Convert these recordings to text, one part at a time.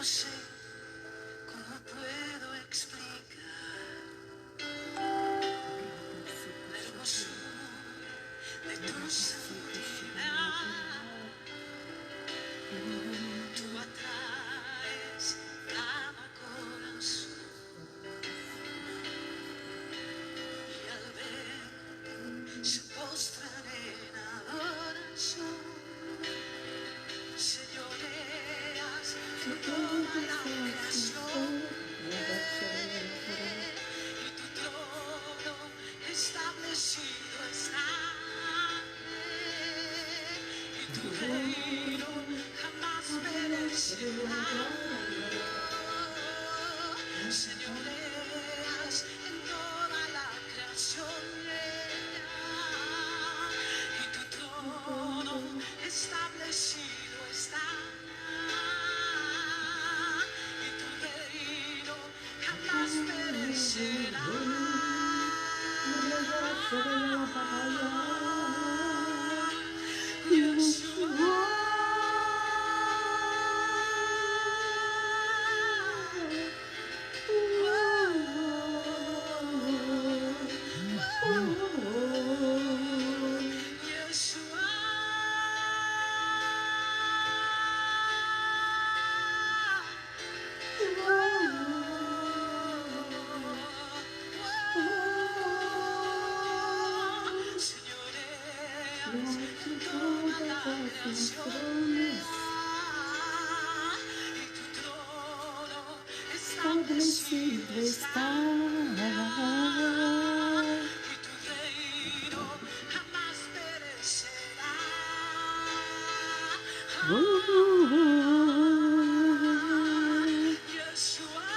sé cómo puedo explicar la hermosura de tu santidad. Tú atraes cada corazón y al ver se postran en adoración. Señoreas de toda la creación y tu trono establecido está y tu reino jamás perecerá. Señoreas en toda la creación y tu trono establecido está y tu reino jamás perecerá. Yeshua. Establecido está y tu reino jamás perecerá. Yeshua.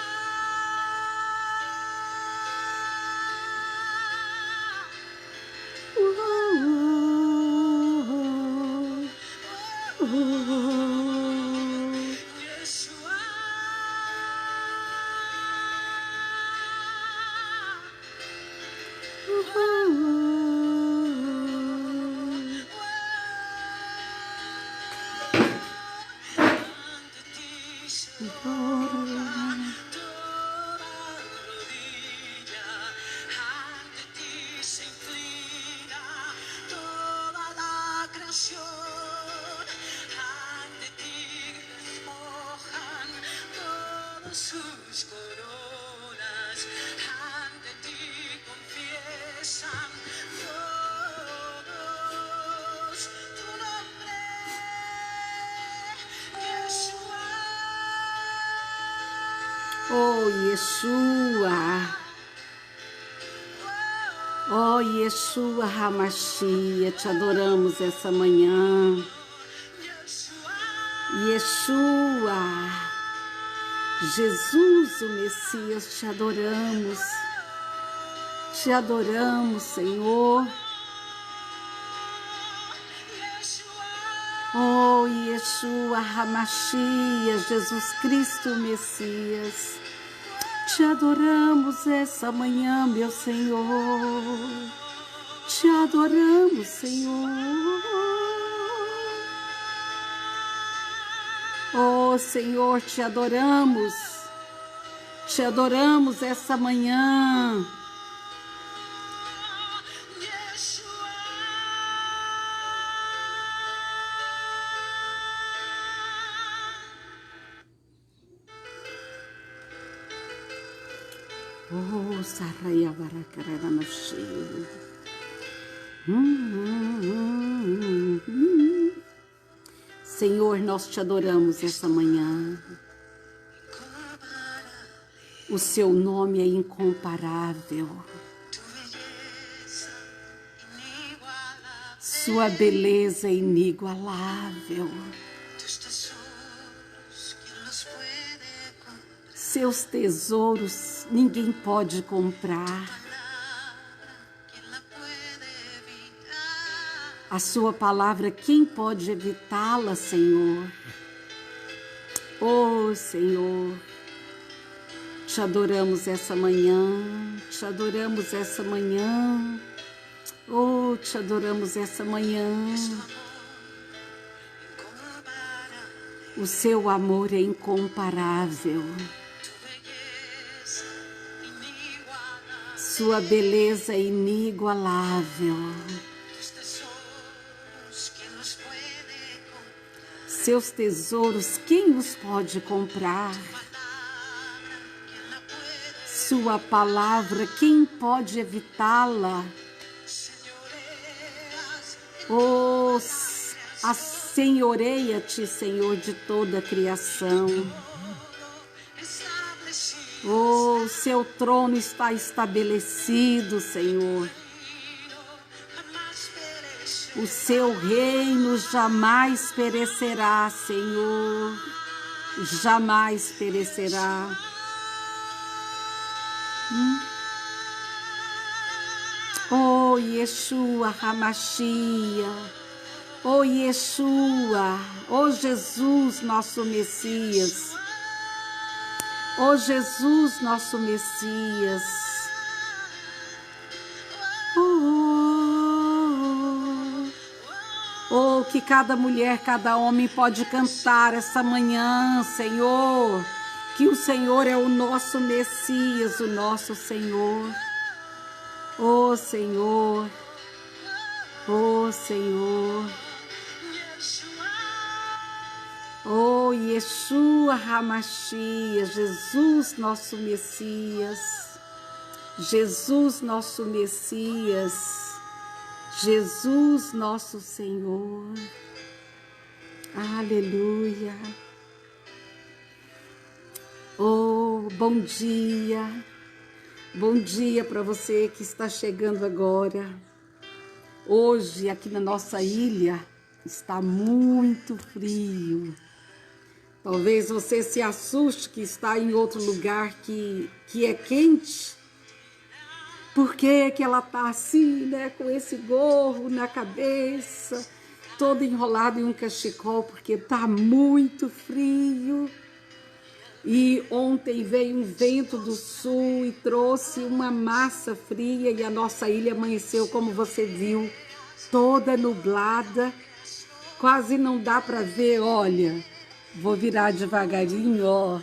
Sus coronas ante ti confiesan todos tu nombre, Yeshua. Oh, Yeshua. Oh, Yeshua HaMashiach, te adoramos essa manhã. Yeshua. Jesus, o Messias, te adoramos, Senhor. Oh, Yeshua HaMashiach, Jesus Cristo, o Messias, te adoramos essa manhã, meu Senhor, te adoramos, Senhor. Oh, Senhor, te adoramos essa manhã. Oh, Saraya Barakarana no cheiro. Senhor, nós te adoramos essa manhã. O seu nome é incomparável. Sua beleza é inigualável. Seus tesouros ninguém pode comprar. A sua palavra, quem pode evitá-la, Senhor? Oh, Senhor, te adoramos essa manhã, te adoramos essa manhã. Oh, te adoramos essa manhã. O seu amor é incomparável. tu belleza inigualable, Sua beleza é inigualável. tus tesoros, ¿quién los puede comprar? Seus tesouros, quem os pode comprar? Palabra, ¿quién la puede? Sua palavra, quem pode evitá-la? Señoreas Oh, assenhoreia-te, Senhor, de toda a criação. establecido, Oh, seu trono está estabelecido, Senhor. jamás perecerá. O seu reino jamais perecerá, Senhor. Jamais perecerá. Oh, Yeshua Hamashia. Oh, Yeshua. Oh, Jesus, nosso Messias. Oh, Jesus, nosso Messias. Oh, que cada mulher, cada homem pode cantar essa manhã, Senhor. Que o Senhor é o nosso Messias, o nosso Senhor. Oh, Senhor. Oh, Senhor. Oh, Yeshua Hamashia, Jesus, nosso Messias. Jesus, nosso Messias. Jesus, nosso Senhor. Aleluia. Oh, bom dia. Bom dia para você que está chegando agora. Hoje, aqui na nossa ilha, está muito frio. Talvez você se assuste que está em outro lugar que é quente. Por que que ela está assim, né? Com esse gorro na cabeça, todo enrolado em um cachecol, porque está muito frio. E ontem veio um vento do sul e trouxe uma massa fria e a nossa ilha amanheceu, como você viu, toda nublada. Quase não dá para ver, olha. Vou virar devagarinho, ó.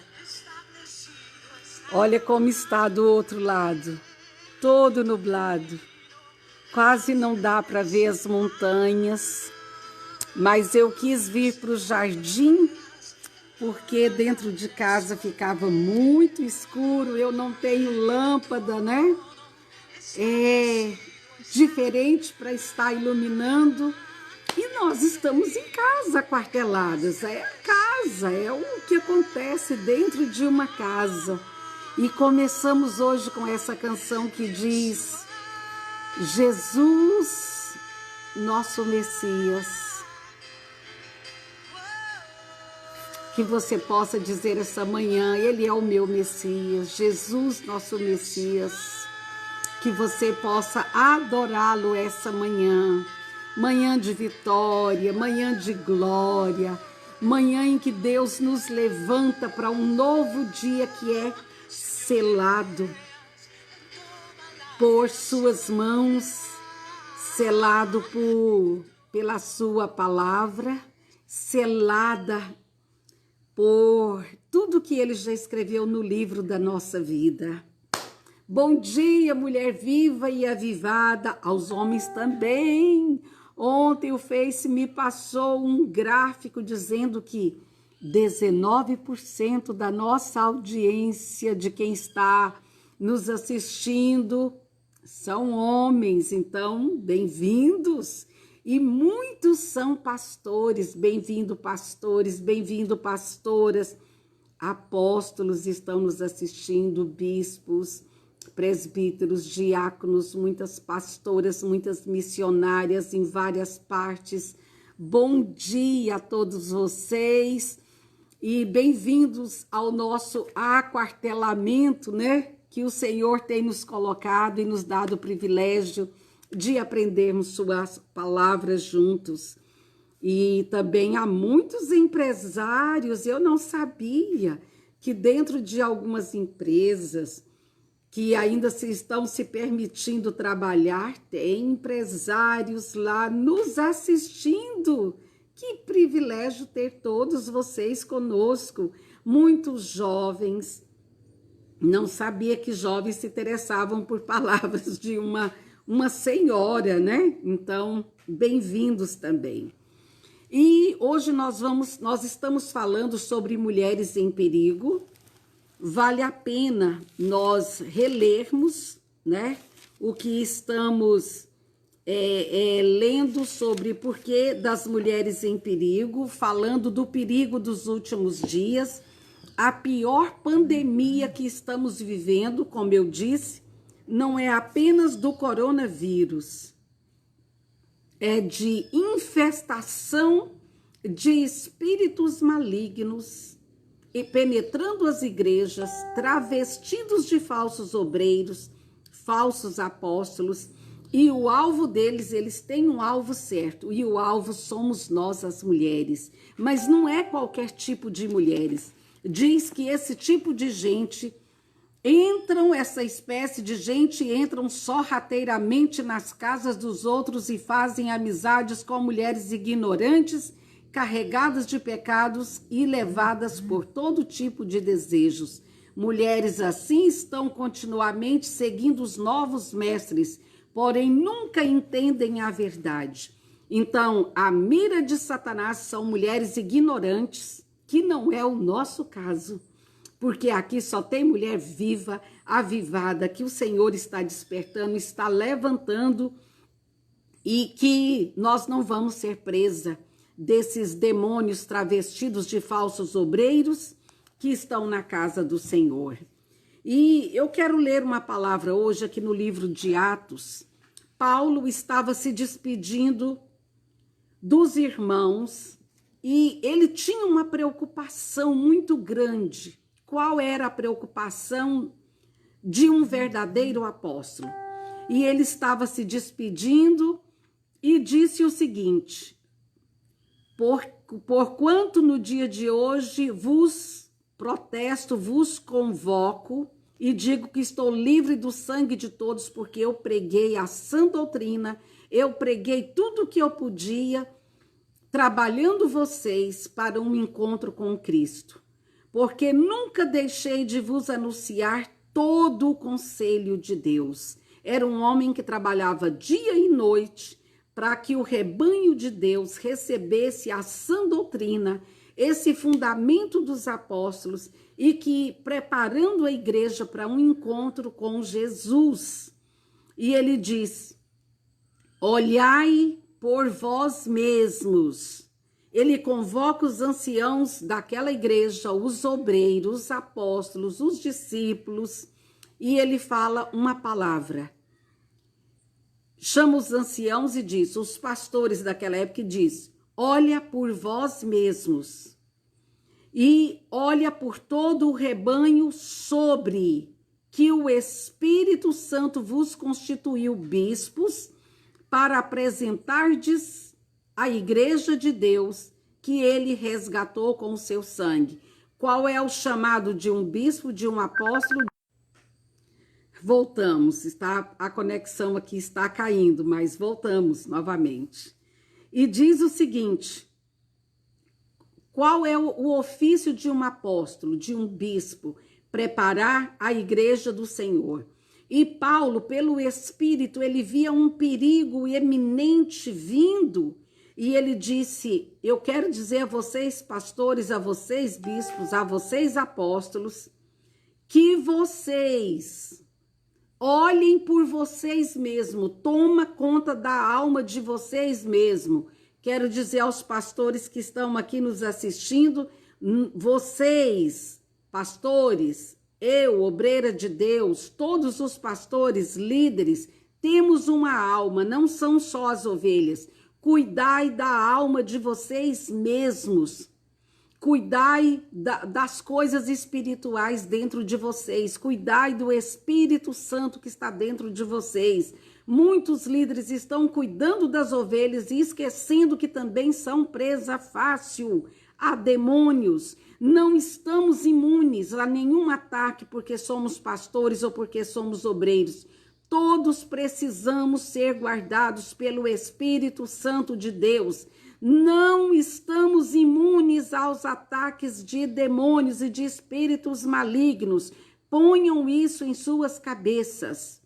Olha como está do outro lado. Todo nublado. Quase não dá para ver as montanhas. Mas eu quis vir para o jardim, porque dentro de casa ficava muito escuro. Eu não tenho lâmpada, né? É diferente para estar iluminando. E nós estamos em casa, aquarteladas. É a casa, é o que acontece dentro de uma casa. E começamos hoje com essa canção que diz: Jesus, nosso Messias. Que você possa dizer essa manhã: Ele é o meu Messias, Jesus, nosso Messias. Que você possa adorá-lo essa manhã. Manhã de vitória, manhã de glória, manhã em que Deus nos levanta para um novo dia que é selado por suas mãos, selado pela sua palavra, selada por tudo que ele já escreveu no livro da nossa vida. Bom dia, mulher viva e avivada, aos homens também. Ontem o Face me passou um gráfico dizendo que 19% da nossa audiência, de quem está nos assistindo, são homens. Então, bem-vindos. E muitos são pastores. Bem-vindo, pastores. Bem-vindo, pastoras. Apóstolos estão nos assistindo, bispos, presbíteros, diáconos, muitas pastoras, muitas missionárias em várias partes. Bom dia a todos vocês e bem-vindos ao nosso aquartelamento, né? Que o Senhor tem nos colocado e nos dado o privilégio de aprendermos suas palavras juntos. E também há muitos empresários, eu não sabia que dentro de algumas empresas que ainda estão se permitindo trabalhar, tem empresários lá nos assistindo. Que privilégio ter todos vocês conosco, muitos jovens. Não sabia que jovens se interessavam por palavras de uma senhora, né? Então, bem-vindos também. E hoje nós estamos falando sobre mulheres em perigo. Vale a pena nós relermos, né, o que estamos lendo sobre porquê das mulheres em perigo, falando do perigo dos últimos dias, a pior pandemia que estamos vivendo, como eu disse, não é apenas do coronavírus, é de infestação de espíritos malignos e penetrando as igrejas, travestidos de falsos obreiros, falsos apóstolos, e o alvo deles, eles têm um alvo certo, e o alvo somos nós, as mulheres. Mas não é qualquer tipo de mulheres. Diz que esse tipo de gente essa espécie de gente entram sorrateiramente nas casas dos outros e fazem amizades com mulheres ignorantes, carregadas de pecados e levadas por todo tipo de desejos. Mulheres assim estão continuamente seguindo os novos mestres, porém nunca entendem a verdade. Então, a mira de Satanás são mulheres ignorantes, que não é o nosso caso, porque aqui só tem mulher viva, avivada, que o Senhor está despertando, está levantando, e que nós não vamos ser presa desses demônios travestidos de falsos obreiros que estão na casa do Senhor. E eu quero ler uma palavra hoje aqui no livro de Atos. Paulo estava se despedindo dos irmãos e ele tinha uma preocupação muito grande. Qual era a preocupação de um verdadeiro apóstolo? E ele estava se despedindo e disse o seguinte: porquanto no dia de hoje vos protesto, vos convoco e digo que estou livre do sangue de todos, porque eu preguei a sã doutrina, eu preguei tudo o que eu podia, trabalhando vocês para um encontro com Cristo, porque nunca deixei de vos anunciar todo o conselho de Deus. Era um homem que trabalhava dia e noite para que o rebanho de Deus recebesse a sã doutrina, esse fundamento dos apóstolos, e que preparando a igreja para um encontro com Jesus. E ele diz: olhai por vós mesmos. Ele convoca os anciãos daquela igreja, os obreiros, os apóstolos, os discípulos, e ele fala uma palavra. Chama os anciãos e diz, os pastores daquela época, diz: olha por vós mesmos e olha por todo o rebanho, sobre que o Espírito Santo vos constituiu bispos para apresentardes a igreja de Deus que ele resgatou com o seu sangue. Qual é o chamado de um bispo, de um apóstolo? Voltamos, a conexão aqui está caindo, mas voltamos novamente. E diz o seguinte: qual é o ofício de um apóstolo, de um bispo? Preparar a igreja do Senhor. E Paulo, pelo Espírito, ele via um perigo eminente vindo, e ele disse: eu quero dizer a vocês, pastores, a vocês, bispos, a vocês, apóstolos, que vocês olhem por vocês mesmos, toma conta da alma de vocês mesmos. Quero dizer aos pastores que estão aqui nos assistindo, vocês, pastores, eu, obreira de Deus, todos os pastores, líderes, temos uma alma, não são só as ovelhas. Cuidai da alma de vocês mesmos. Cuidai das coisas espirituais dentro de vocês. Cuidai do Espírito Santo que está dentro de vocês. Muitos líderes estão cuidando das ovelhas e esquecendo que também são presa fácil a demônios. Não estamos imunes a nenhum ataque porque somos pastores ou porque somos obreiros. Todos precisamos ser guardados pelo Espírito Santo de Deus. Não estamos imunes aos ataques de demônios e de espíritos malignos. Ponham isso em suas cabeças.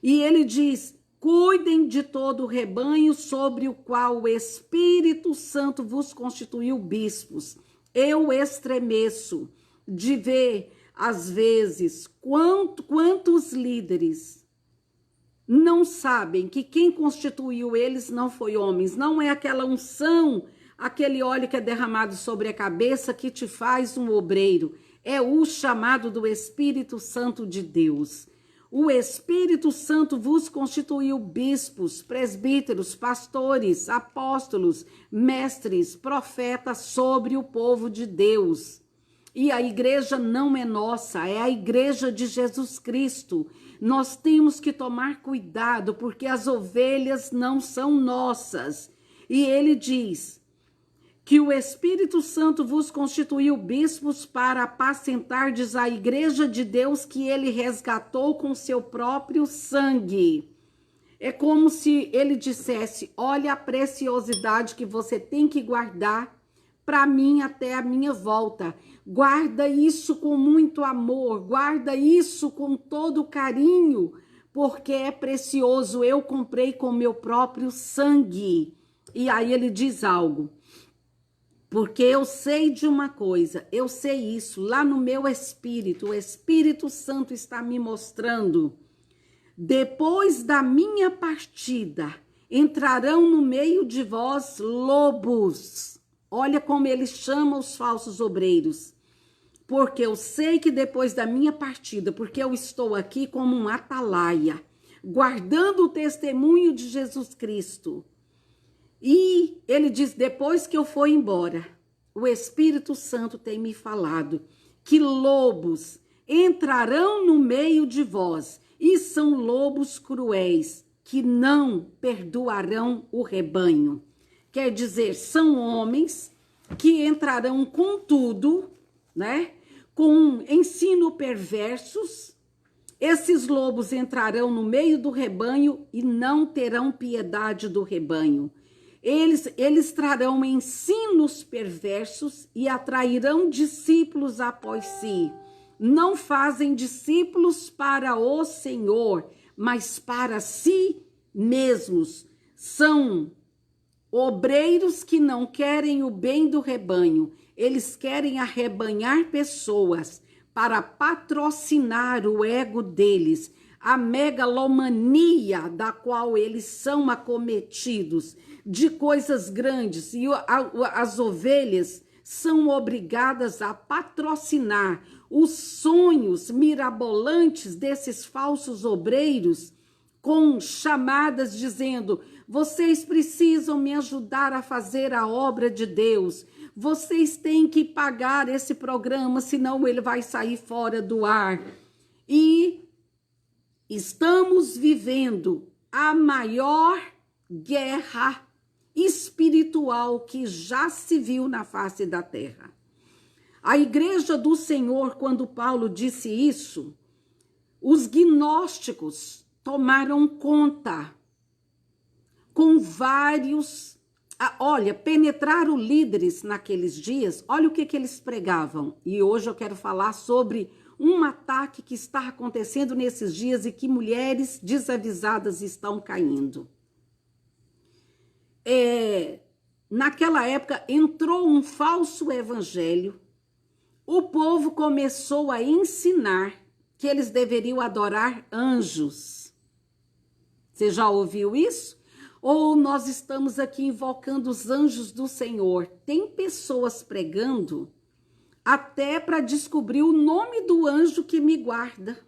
E ele diz: cuidem de todo o rebanho sobre o qual o Espírito Santo vos constituiu bispos. Eu estremeço de ver, às vezes, quantos líderes não sabem que quem constituiu eles não foi homens, não é aquela unção, aquele óleo que é derramado sobre a cabeça que te faz um obreiro, é o chamado do Espírito Santo de Deus. O Espírito Santo vos constituiu bispos, presbíteros, pastores, apóstolos, mestres, profetas sobre o povo de Deus. E a igreja não é nossa, é a igreja de Jesus Cristo. Nós temos que tomar cuidado, porque as ovelhas não são nossas. E ele diz que o Espírito Santo vos constituiu bispos para apacentardes a igreja de Deus que ele resgatou com seu próprio sangue. É como se ele dissesse: olha a preciosidade que você tem que guardar para mim até a minha volta. Guarda isso com muito amor, guarda isso com todo carinho, porque é precioso, eu comprei com meu próprio sangue. E aí ele diz algo: porque eu sei de uma coisa, eu sei isso, lá no meu espírito, o Espírito Santo está me mostrando. Depois da minha partida, entrarão no meio de vós lobos. Olha como ele chama os falsos obreiros. Porque eu sei que depois da minha partida, porque eu estou aqui como um atalaia, guardando o testemunho de Jesus Cristo. E ele diz: depois que eu for embora, o Espírito Santo tem me falado que lobos entrarão no meio de vós, e são lobos cruéis, que não perdoarão o rebanho. Quer dizer, são homens que entrarão com tudo, né? Com ensino perversos. Esses lobos entrarão no meio do rebanho e não terão piedade do rebanho. Eles trarão ensinos perversos e atrairão discípulos após si. Não fazem discípulos para o Senhor, mas para si mesmos. São obreiros que não querem o bem do rebanho. Eles querem arrebanhar pessoas para patrocinar o ego deles, a megalomania da qual eles são acometidos, de coisas grandes. E as ovelhas são obrigadas a patrocinar os sonhos mirabolantes desses falsos obreiros, com chamadas dizendo: vocês precisam me ajudar a fazer a obra de Deus, vocês têm que pagar esse programa, senão ele vai sair fora do ar. E estamos vivendo a maior guerra espiritual que já se viu na face da terra. A igreja do Senhor, quando Paulo disse isso, os gnósticos tomaram conta com vários, penetraram líderes naqueles dias. Olha o que eles pregavam. E hoje eu quero falar sobre um ataque que está acontecendo nesses dias e que mulheres desavisadas estão caindo. Naquela época entrou um falso evangelho, o povo começou a ensinar que eles deveriam adorar anjos. Você já ouviu isso? Ou nós estamos aqui invocando os anjos do Senhor? Tem pessoas pregando até para descobrir o nome do anjo que me guarda.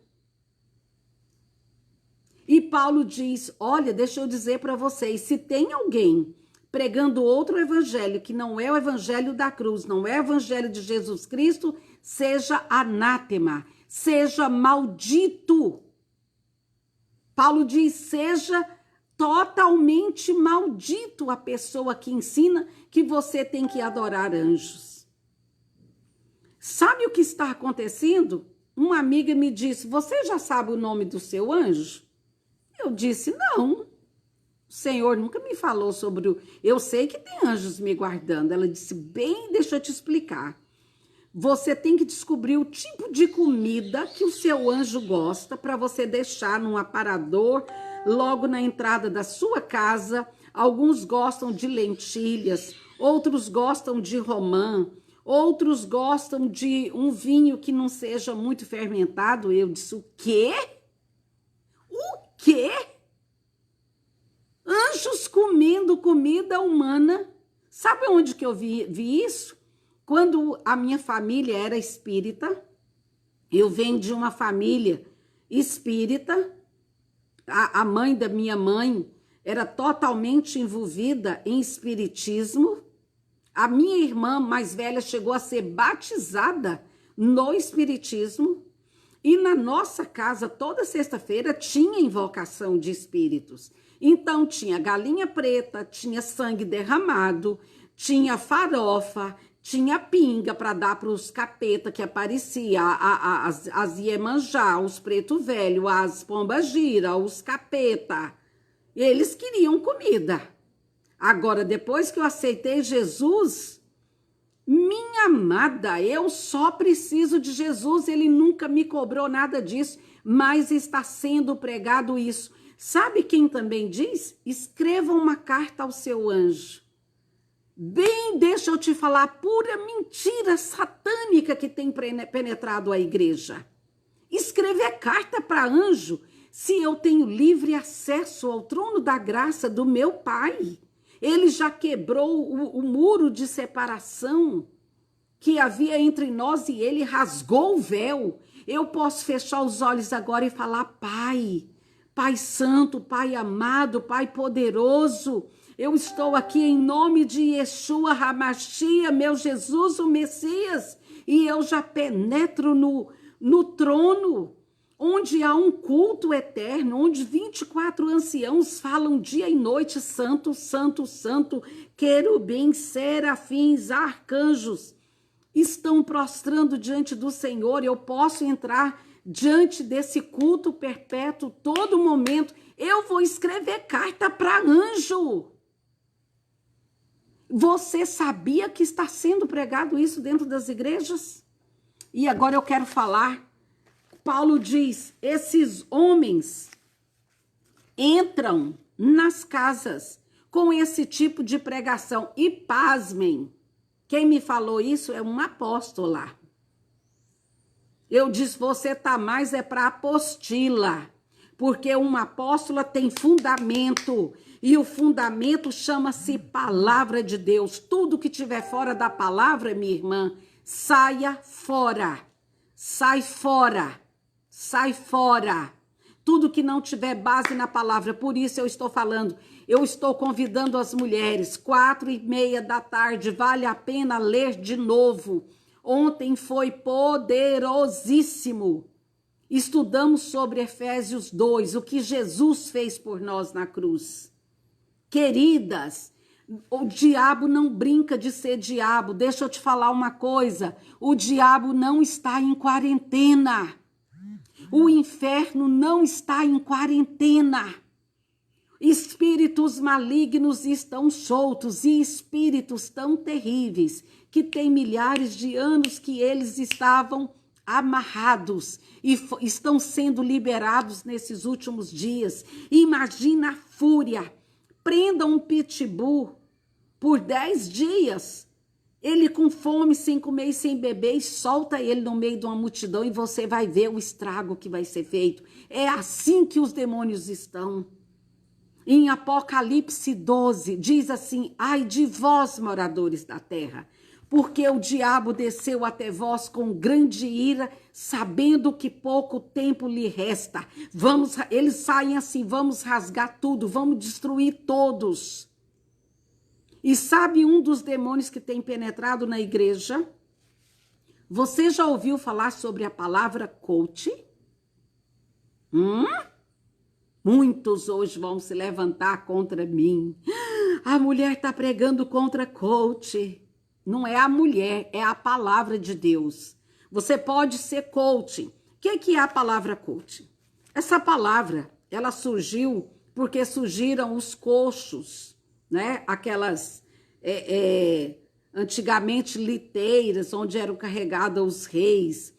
E Paulo diz: olha, deixa eu dizer para vocês, se tem alguém pregando outro evangelho que não é o evangelho da cruz, não é o evangelho de Jesus Cristo, seja anátema, seja maldito. Paulo diz: seja totalmente maldito a pessoa que ensina que você tem que adorar anjos. Sabe o que está acontecendo? Uma amiga me disse: você já sabe o nome do seu anjo? Eu disse: não, Senhor nunca me falou sobre o... Eu sei que tem anjos me guardando. Ela disse, bem, deixa eu te explicar. Você tem que descobrir o tipo de comida que o seu anjo gosta para você deixar num aparador logo na entrada da sua casa. Alguns gostam de lentilhas, outros gostam de romã, outros gostam de um vinho que não seja muito fermentado. Eu disse, o quê? O quê? Anjos comendo comida humana. Sabe onde que eu vi isso? Quando a minha família era espírita, eu venho de uma família espírita, a mãe da minha mãe era totalmente envolvida em espiritismo, a minha irmã mais velha chegou a ser batizada no espiritismo, e na nossa casa, toda sexta-feira, tinha invocação de espíritos. Então, tinha galinha preta, tinha sangue derramado, tinha farofa, tinha pinga para dar para os capeta que aparecia, as Iemanjá, os preto velho, as pombagira, os capeta. Eles queriam comida. Agora, depois que eu aceitei Jesus, minha amada, eu só preciso de Jesus, ele nunca me cobrou nada disso, mas está sendo pregado isso. Sabe quem também diz? Escreva uma carta ao seu anjo. Bem, deixa eu te falar, pura mentira satânica que tem penetrado a igreja. Escrever carta para anjo, se eu tenho livre acesso ao trono da graça do meu Pai. Ele já quebrou o muro de separação que havia entre nós e ele, rasgou o véu. Eu posso fechar os olhos agora e falar, Pai, Pai Santo, Pai amado, Pai poderoso, eu estou aqui em nome de Yeshua HaMashiach, meu Jesus, o Messias, e eu já penetro no trono, onde há um culto eterno, onde 24 anciãos falam dia e noite, santo, santo, santo, querubins, serafins, arcanjos, estão prostrando diante do Senhor. Eu posso entrar diante desse culto perpétuo todo momento. Eu vou escrever carta para anjo. Você sabia que está sendo pregado isso dentro das igrejas? E agora eu quero falar. Paulo diz, esses homens entram nas casas com esse tipo de pregação. E pasmem, quem me falou isso é uma apóstola. Eu disse, você tá mais é para apostila, porque uma apóstola tem fundamento, e o fundamento chama-se palavra de Deus. Tudo que tiver fora da palavra, minha irmã, saia fora, sai fora, sai fora. Tudo que não tiver base na palavra, por isso eu estou falando, eu estou convidando as mulheres, 4:30 da tarde, vale a pena ler de novo. Ontem foi poderosíssimo. Estudamos sobre Efésios 2, o que Jesus fez por nós na cruz. Queridas, o diabo não brinca de ser diabo. Deixa eu te falar uma coisa, o diabo não está em quarentena. O inferno não está em quarentena. Espíritos malignos estão soltos e espíritos tão terríveis que tem milhares de anos que eles estavam amarrados e estão sendo liberados nesses últimos dias. Imagina a fúria. Prenda um pitbull por 10 dias. Ele com fome, sem comer e sem beber, e solta ele no meio de uma multidão e você vai ver o estrago que vai ser feito. É assim que os demônios estão. Em Apocalipse 12, diz assim, ai de vós, moradores da terra, porque o diabo desceu até vós com grande ira, sabendo que pouco tempo lhe resta. Eles saem assim, vamos rasgar tudo, vamos destruir todos. E sabe um dos demônios que tem penetrado na igreja? Você já ouviu falar sobre a palavra coach? Muitos hoje vão se levantar contra mim. A mulher está pregando contra coach. Não é a mulher, é a palavra de Deus. Você pode ser coach. O que é a palavra coach? Essa palavra, ela surgiu porque surgiram os coxos, né? Aquelas, antigamente, liteiras, onde eram carregados os reis.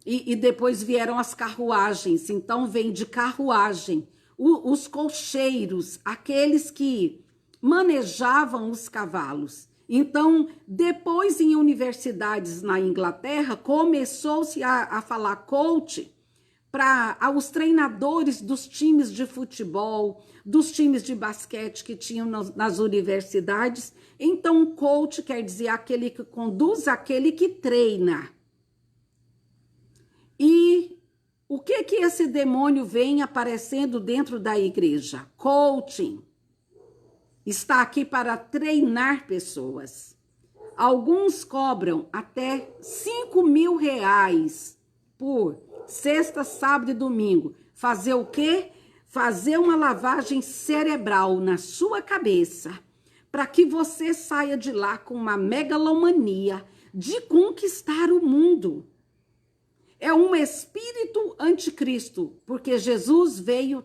E depois vieram as carruagens, então vem de carruagem. Os cocheiros, aqueles que manejavam os cavalos. Então, depois em universidades na Inglaterra, começou-se a falar coach para os treinadores dos times de futebol, dos times de basquete que tinham nas universidades. Então, coach quer dizer aquele que conduz, aquele que treina. E o que esse demônio vem aparecendo dentro da igreja? Coaching. Está aqui para treinar pessoas. Alguns cobram até R$ 5.000 por sexta, sábado e domingo. Fazer o quê? Fazer uma lavagem cerebral na sua cabeça, para que você saia de lá com uma megalomania de conquistar o mundo. É um espírito anticristo, porque Jesus veio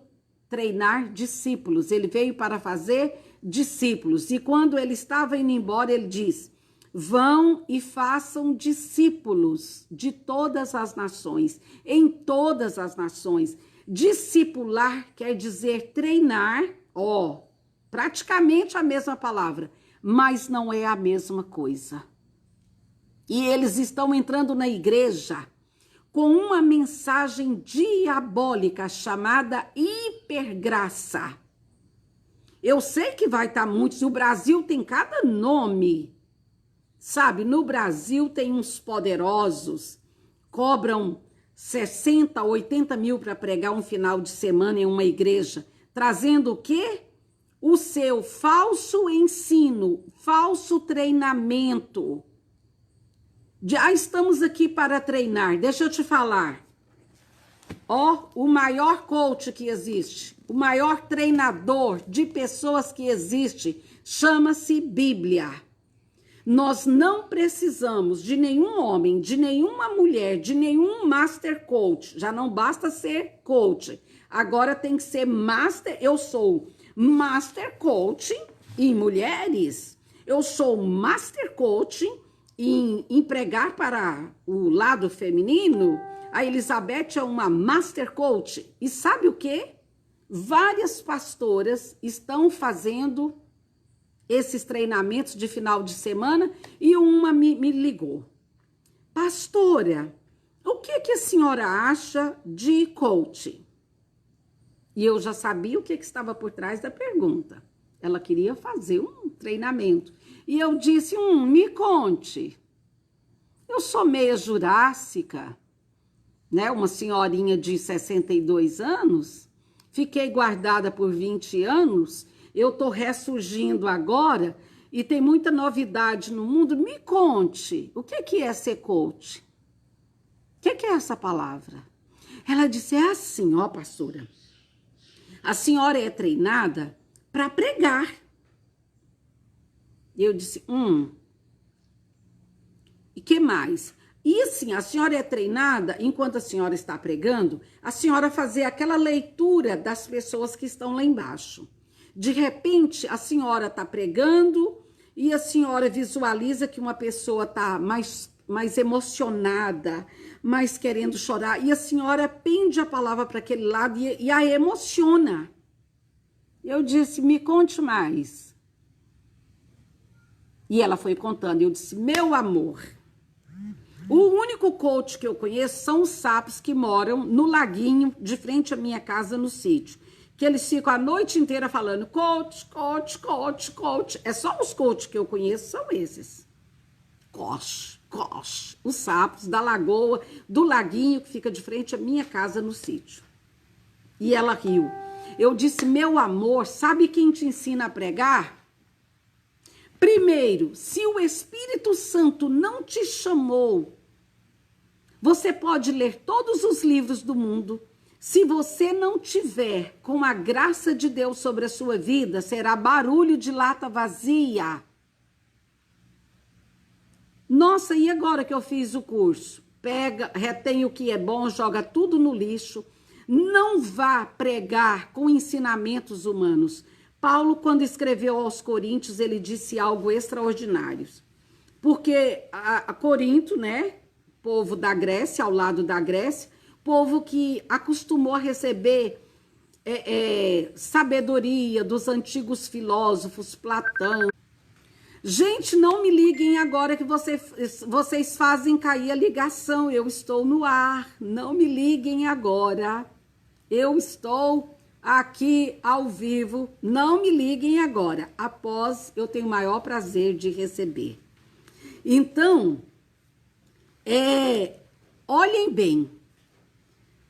treinar discípulos, ele veio para fazer discípulos. E quando ele estava indo embora, ele diz: vão e façam discípulos de todas as nações, em todas as nações. Discipular quer dizer treinar, praticamente a mesma palavra, mas não é a mesma coisa. E eles estão entrando na igreja com uma mensagem diabólica chamada hipergraça. Eu sei que vai estar muitos, o Brasil tem cada nome, sabe? No Brasil tem uns poderosos, cobram 60, 80 mil para pregar um final de semana em uma igreja, trazendo o quê? O seu falso ensino, falso treinamento. Já estamos aqui para treinar. Deixa eu te falar. O maior coach que existe, o maior treinador de pessoas que existe, chama-se Bíblia. Nós não precisamos de nenhum homem, de nenhuma mulher, de nenhum master coach. Já não basta ser coach. Agora tem que ser master. Eu sou master coach em mulheres. Eu sou master coach em pregar para o lado feminino. A Elizabeth é uma master coach. E sabe o quê? Várias pastoras estão fazendo esses treinamentos de final de semana e uma me ligou. Pastora, o que a senhora acha de coach? E eu já sabia o que estava por trás da pergunta. Ela queria fazer um treinamento. E eu disse, me conte. Eu sou meia jurássica, né? Uma senhorinha de 62 anos. Fiquei guardada por 20 anos. Eu estou ressurgindo agora e tem muita novidade no mundo. Me conte, o que é ser coach? O que é essa palavra? Ela disse, é assim, pastora. A senhora é treinada para pregar. E eu disse, E que mais? E assim, a senhora é treinada, enquanto a senhora está pregando, a senhora fazer aquela leitura das pessoas que estão lá embaixo. De repente, a senhora está pregando e a senhora visualiza que uma pessoa está mais emocionada, mais querendo chorar, e a senhora pende a palavra para aquele lado e a emociona. Eu disse, me conte mais. E ela foi contando, eu disse, meu amor, o único coach que eu conheço são os sapos que moram no laguinho de frente à minha casa no sítio. Que eles ficam a noite inteira falando coach, coach, coach, coach. É só os coaches que eu conheço, são esses. Coach, coach. Os sapos da lagoa, do laguinho que fica de frente à minha casa no sítio. E ela riu. Eu disse, meu amor, sabe quem te ensina a pregar? Primeiro, se o Espírito Santo não te chamou, você pode ler todos os livros do mundo. Se você não tiver com a graça de Deus sobre a sua vida, será barulho de lata vazia. Nossa, e agora que eu fiz o curso? Pega, retém o que é bom, joga tudo no lixo. Não vá pregar com ensinamentos humanos. Paulo, quando escreveu aos Coríntios, ele disse algo extraordinário. Porque a Corinto, né, povo da Grécia, ao lado da Grécia, povo que acostumou a receber sabedoria dos antigos filósofos, Platão. Gente, não me liguem agora que vocês fazem cair a ligação. Eu estou no ar. Não me liguem agora. Eu estou aqui ao vivo. Não me liguem agora. Após, eu tenho o maior prazer de receber. Então, olhem bem.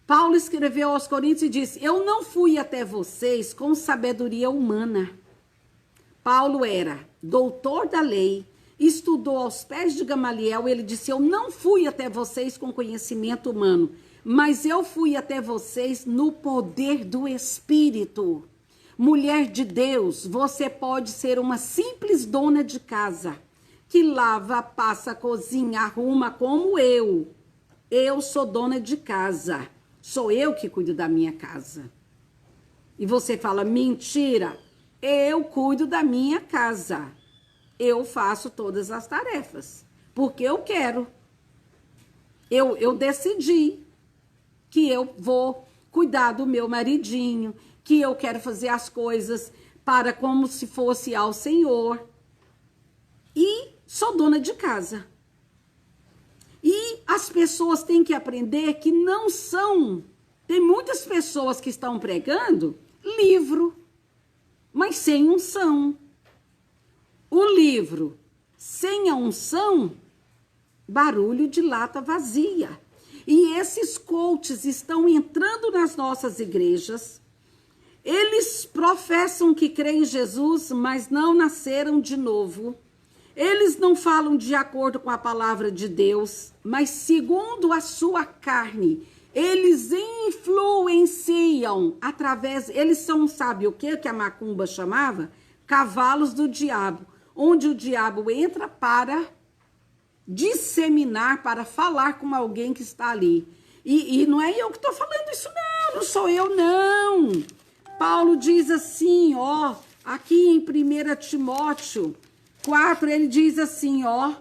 Paulo escreveu aos Coríntios e disse: eu não fui até vocês com sabedoria humana. Paulo era doutor da lei, estudou aos pés de Gamaliel. Ele disse: eu não fui até vocês com conhecimento humano, mas eu fui até vocês no poder do Espírito. Mulher de Deus, você pode ser uma simples dona de casa, que lava, passa, cozinha, arruma como eu. Eu sou dona de casa. Sou eu que cuido da minha casa. E você fala: mentira, eu cuido da minha casa. Eu faço todas as tarefas, porque eu quero. Eu decidi que eu vou cuidar do meu maridinho, que eu quero fazer as coisas para como se fosse ao Senhor. E sou dona de casa. E as pessoas têm que aprender que não são... Tem muitas pessoas que estão pregando livro, mas sem unção. O livro sem a unção, barulho de lata vazia. E esses coaches estão entrando nas nossas igrejas. Eles professam que creem em Jesus, mas não nasceram de novo. Eles não falam de acordo com a palavra de Deus, mas segundo a sua carne. Eles influenciam através... Eles são, sabe o que a macumba chamava? Cavalos do diabo. Onde o diabo entra para disseminar, para falar com alguém que está ali. E não é eu que estou falando isso, não sou eu, não. Paulo diz assim, ó, aqui em 1 Timóteo 4, ele diz assim, ó: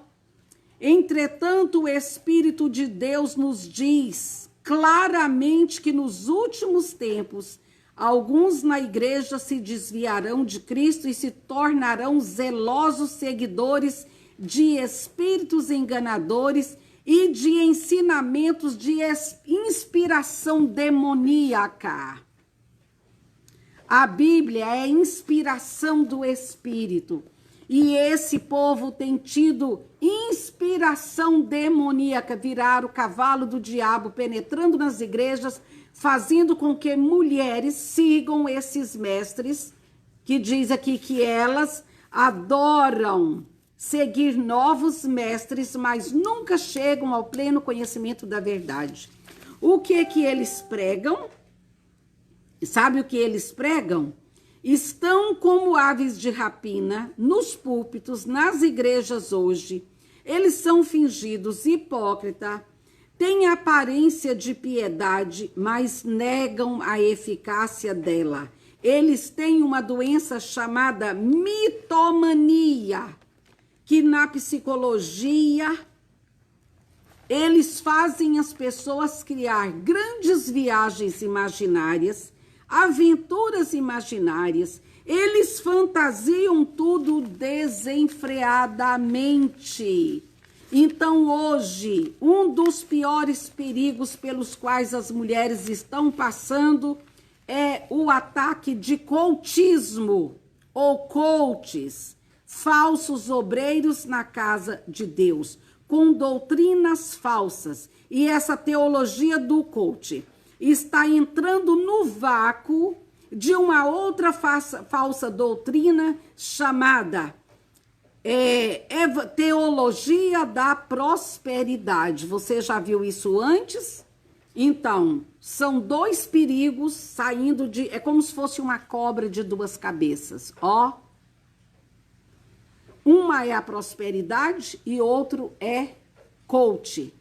entretanto, o Espírito de Deus nos diz claramente que nos últimos tempos, alguns na igreja se desviarão de Cristo e se tornarão zelosos seguidores de espíritos enganadores e de ensinamentos de inspiração demoníaca. A Bíblia é inspiração do Espírito. E esse povo tem tido inspiração demoníaca, virar o cavalo do diabo, penetrando nas igrejas, fazendo com que mulheres sigam esses mestres, que diz aqui que elas adoram seguir novos mestres, mas nunca chegam ao pleno conhecimento da verdade. O que eles pregam? Sabe o que eles pregam? Estão como aves de rapina nos púlpitos, nas igrejas hoje. Eles são fingidos, hipócritas, têm aparência de piedade, mas negam a eficácia dela. Eles têm uma doença chamada mitomania, que na psicologia eles fazem as pessoas criar grandes viagens imaginárias, aventuras imaginárias. Eles fantasiam tudo desenfreadamente. Então, hoje, um dos piores perigos pelos quais as mulheres estão passando é o ataque de coachismo ou coaches, falsos obreiros na casa de Deus, com doutrinas falsas. E essa teologia do coach está entrando no vácuo de uma outra falsa doutrina chamada teologia da prosperidade. Você já viu isso antes? Então, são dois perigos saindo de... É como se fosse uma cobra de duas cabeças, ó. Uma é a prosperidade e outro é coach.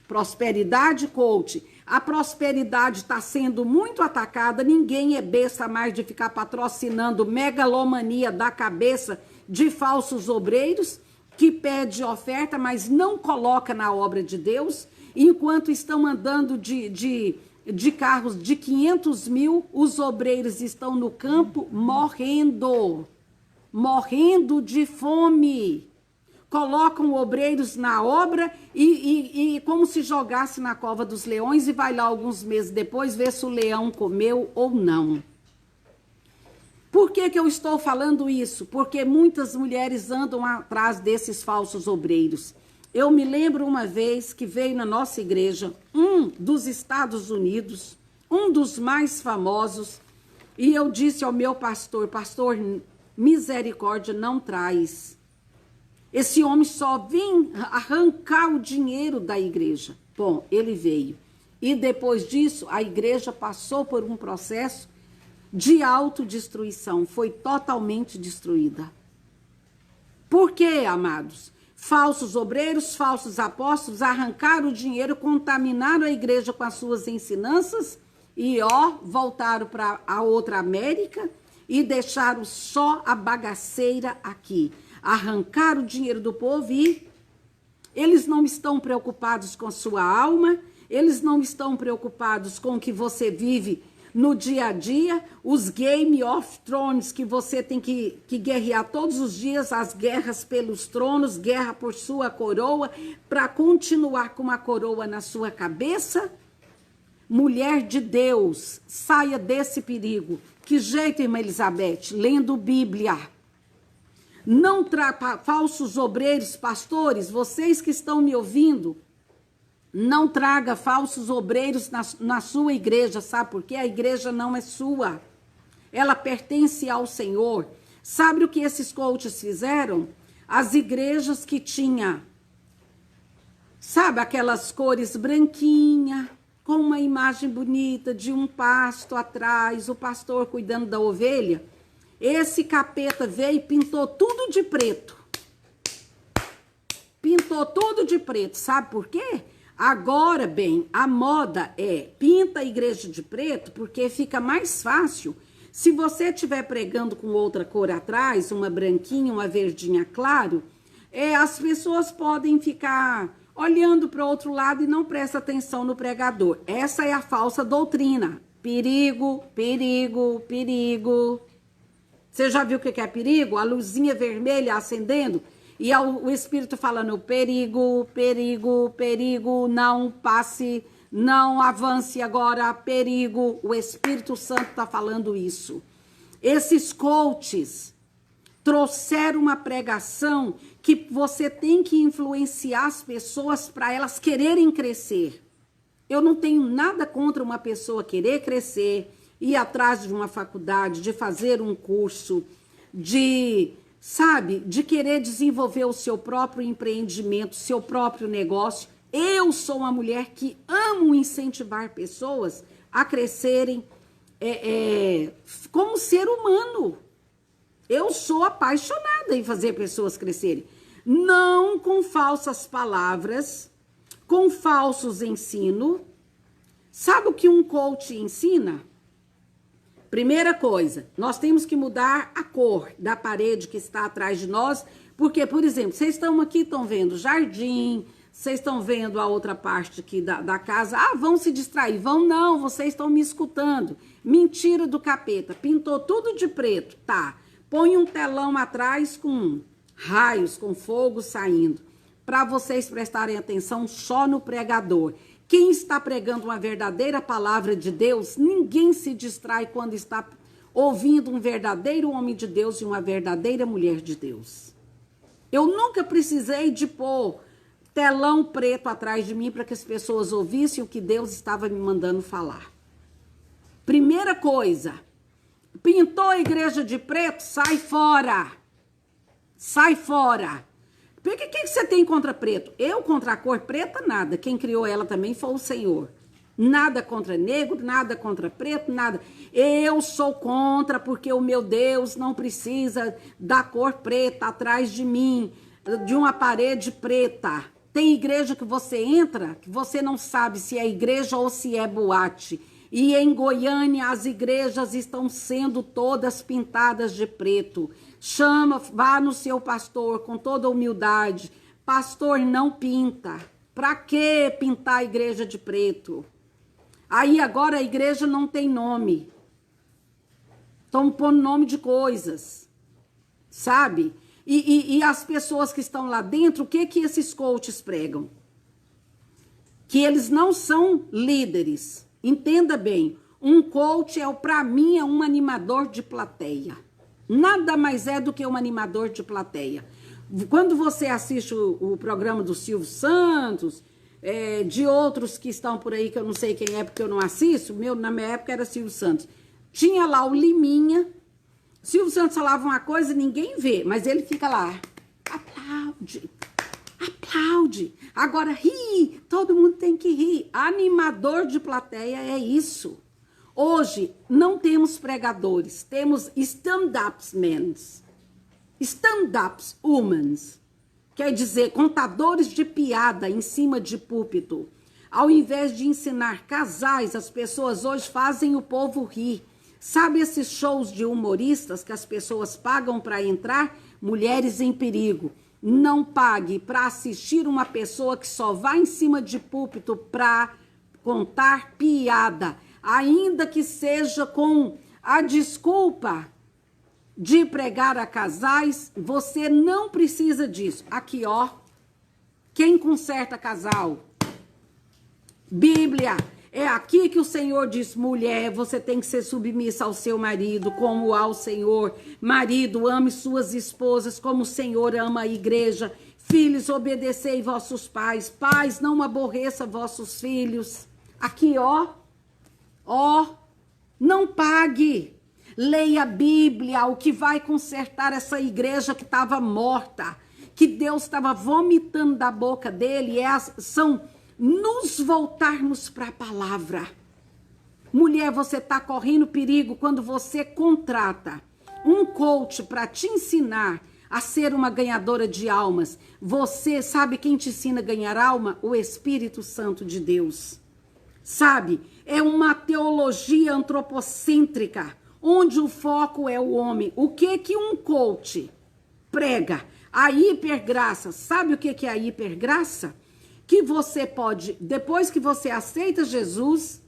Prosperidade, coach. A prosperidade está sendo muito atacada. Ninguém é besta mais de ficar patrocinando megalomania da cabeça de falsos obreiros que pede oferta, mas não coloca na obra de Deus. Enquanto estão andando de carros de 500 mil, os obreiros estão no campo morrendo de fome. Colocam obreiros na obra e como se jogasse na cova dos leões e vai lá alguns meses depois ver se o leão comeu ou não. Por que eu estou falando isso? Porque muitas mulheres andam atrás desses falsos obreiros. Eu me lembro uma vez que veio na nossa igreja um dos Estados Unidos, um dos mais famosos, e eu disse ao meu pastor, pastor, misericórdia não traz. Esse homem só vem arrancar o dinheiro da igreja. Bom, ele veio. E depois disso, a igreja passou por um processo de autodestruição. Foi totalmente destruída. Por quê, amados? Falsos obreiros, falsos apóstolos arrancaram o dinheiro, contaminaram a igreja com as suas ensinanças e, voltaram para a outra América e deixaram só a bagaceira aqui. Arrancar o dinheiro do povo e eles não estão preocupados com sua alma, eles não estão preocupados com o que você vive no dia a dia, os Game of Thrones que você tem que guerrear todos os dias, as guerras pelos tronos, guerra por sua coroa, para continuar com uma coroa na sua cabeça. Mulher de Deus, saia desse perigo. Que jeito, irmã Elizabeth? Lendo Bíblia. Não falsos obreiros, pastores, vocês que estão me ouvindo, não traga falsos obreiros na sua igreja, sabe por quê? A igreja não é sua, ela pertence ao Senhor. Sabe o que esses coaches fizeram? As igrejas que tinha, sabe, aquelas cores branquinha, com uma imagem bonita de um pasto atrás, o pastor cuidando da ovelha. Esse capeta veio e pintou tudo de preto. Pintou tudo de preto. Sabe por quê? Agora, bem, a moda é pinta a igreja de preto porque fica mais fácil. Se você estiver pregando com outra cor atrás, uma branquinha, uma verdinha claro, as pessoas podem ficar olhando para o outro lado e não prestam atenção no pregador. Essa é a falsa doutrina. Perigo, perigo, perigo. Você já viu o que é perigo? A luzinha vermelha acendendo e o Espírito falando perigo, perigo, perigo, não passe, não avance agora, perigo. O Espírito Santo está falando isso. Esses coaches trouxeram uma pregação que você tem que influenciar as pessoas para elas quererem crescer. Eu não tenho nada contra uma pessoa querer crescer, ir atrás de uma faculdade, de fazer um curso, de querer desenvolver o seu próprio empreendimento, seu próprio negócio. Eu sou uma mulher que amo incentivar pessoas a crescerem como ser humano. Eu sou apaixonada em fazer pessoas crescerem. Não com falsas palavras, com falsos ensinos. Sabe o que um coach ensina? Primeira coisa, nós temos que mudar a cor da parede que está atrás de nós, porque, por exemplo, vocês estão aqui, estão vendo jardim, vocês estão vendo a outra parte aqui da casa, vão se distrair, vão não, vocês estão me escutando. Mentira do capeta, pintou tudo de preto, tá, põe um telão atrás com raios, com fogo saindo, para vocês prestarem atenção só no pregador. Quem está pregando uma verdadeira palavra de Deus, ninguém se distrai quando está ouvindo um verdadeiro homem de Deus e uma verdadeira mulher de Deus. Eu nunca precisei de pôr telão preto atrás de mim para que as pessoas ouvissem o que Deus estava me mandando falar. Primeira coisa, pintou a igreja de preto, sai fora. Sai fora. O que você tem contra preto? Eu contra a cor preta, nada. Quem criou ela também foi o Senhor. Nada contra negro, nada contra preto, nada. Eu sou contra porque o meu Deus não precisa da cor preta atrás de mim, de uma parede preta. Tem igreja que você entra, que você não sabe se é igreja ou se é boate. E em Goiânia as igrejas estão sendo todas pintadas de preto. Chama, vá no seu pastor com toda humildade. Pastor, não pinta. Para que pintar a igreja de preto? Aí agora a igreja não tem nome. Estão pondo nome de coisas, sabe? E as pessoas que estão lá dentro, o que esses coaches pregam? Que eles não são líderes. Entenda bem, um coach para mim é um animador de plateia. Nada mais é do que um animador de plateia. Quando você assiste o programa do Silvio Santos, de outros que estão por aí, que eu não sei quem é porque eu não assisto, na minha época era Silvio Santos. Tinha lá o Liminha. Silvio Santos falava uma coisa e ninguém vê, mas ele fica lá, aplaude, aplaude. Agora ri, todo mundo tem que rir. Animador de plateia é isso. Hoje não temos pregadores, temos stand-ups men, stand-ups humans. Quer dizer, contadores de piada em cima de púlpito. Ao invés de ensinar casais, as pessoas hoje fazem o povo rir. Sabe esses shows de humoristas que as pessoas pagam para entrar? Mulheres em Perigo. Não pague para assistir uma pessoa que só vai em cima de púlpito para contar piada, ainda que seja com a desculpa de pregar a casais. Você não precisa disso. Aqui, ó, quem conserta casal? Bíblia. É aqui que o Senhor diz, mulher, você tem que ser submissa ao seu marido, como ao Senhor. Marido, ame suas esposas, como o Senhor ama a igreja. Filhos, obedecei vossos pais. Pais, não aborreça vossos filhos. Aqui, ó, não pague. Leia a Bíblia, o que vai consertar essa igreja que estava morta, que Deus estava vomitando da boca dele, são nos voltarmos para a palavra. Mulher, você está correndo perigo quando você contrata um coach para te ensinar a ser uma ganhadora de almas. Você sabe quem te ensina a ganhar alma? O Espírito Santo de Deus. Sabe? É uma teologia antropocêntrica, onde o foco é o homem. O que um coach prega? A hipergraça. Sabe o que é a hipergraça? Que você pode, depois que você aceita Jesus,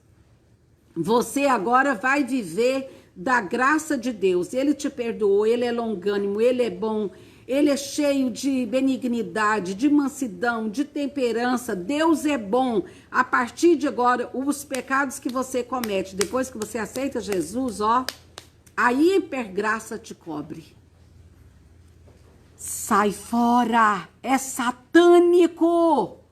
você agora vai viver da graça de Deus. Ele te perdoou, ele é longânimo, ele é bom, ele é cheio de benignidade, de mansidão, de temperança. Deus é bom. A partir de agora, os pecados que você comete, depois que você aceita Jesus, ó, a hipergraça te cobre. Sai fora, é satânico.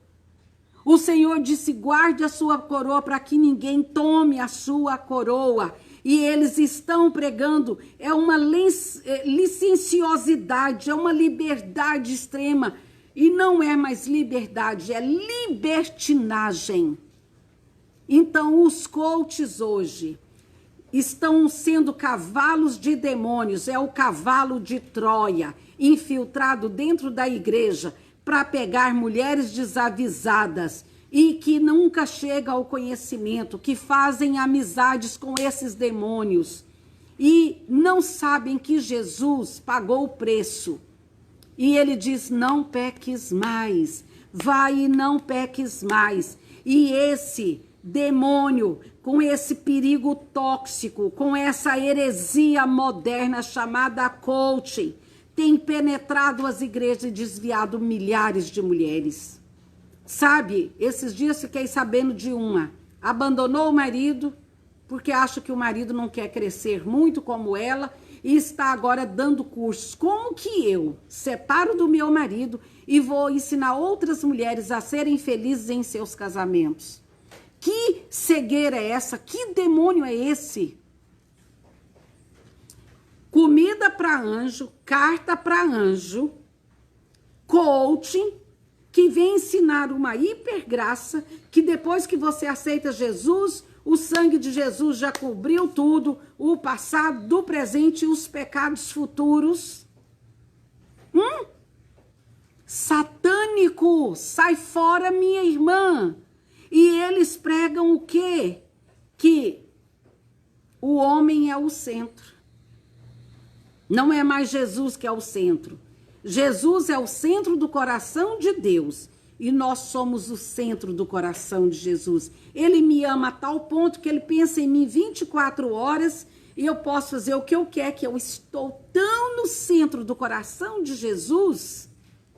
O Senhor disse, guarde a sua coroa para que ninguém tome a sua coroa. E eles estão pregando, é uma licenciosidade, é uma liberdade extrema. E não é mais liberdade, é libertinagem. Então, os coaches hoje estão sendo cavalos de demônios, é o cavalo de Troia, infiltrado dentro da igreja, para pegar mulheres desavisadas e que nunca chegam ao conhecimento, que fazem amizades com esses demônios e não sabem que Jesus pagou o preço. E ele diz, não peques mais, vai e não peques mais. E esse demônio, com esse perigo tóxico, com essa heresia moderna chamada coaching, tem penetrado as igrejas e desviado milhares de mulheres. Sabe, esses dias fiquei sabendo de uma. Abandonou o marido, porque acha que o marido não quer crescer muito como ela, e está agora dando cursos. Como que eu separo do meu marido e vou ensinar outras mulheres a serem felizes em seus casamentos? Que cegueira é essa? Que demônio é esse? Comida para anjo, carta para anjo, coaching, que vem ensinar uma hipergraça, que depois que você aceita Jesus, o sangue de Jesus já cobriu tudo, o passado, do presente e os pecados futuros. satânico, sai fora, minha irmã. E eles pregam o quê? Que o homem é o centro. Não é mais Jesus que é o centro. Jesus é o centro do coração de Deus. E nós somos o centro do coração de Jesus. Ele me ama a tal ponto que ele pensa em mim 24 horas e eu posso fazer o que eu quero, que eu estou tão no centro do coração de Jesus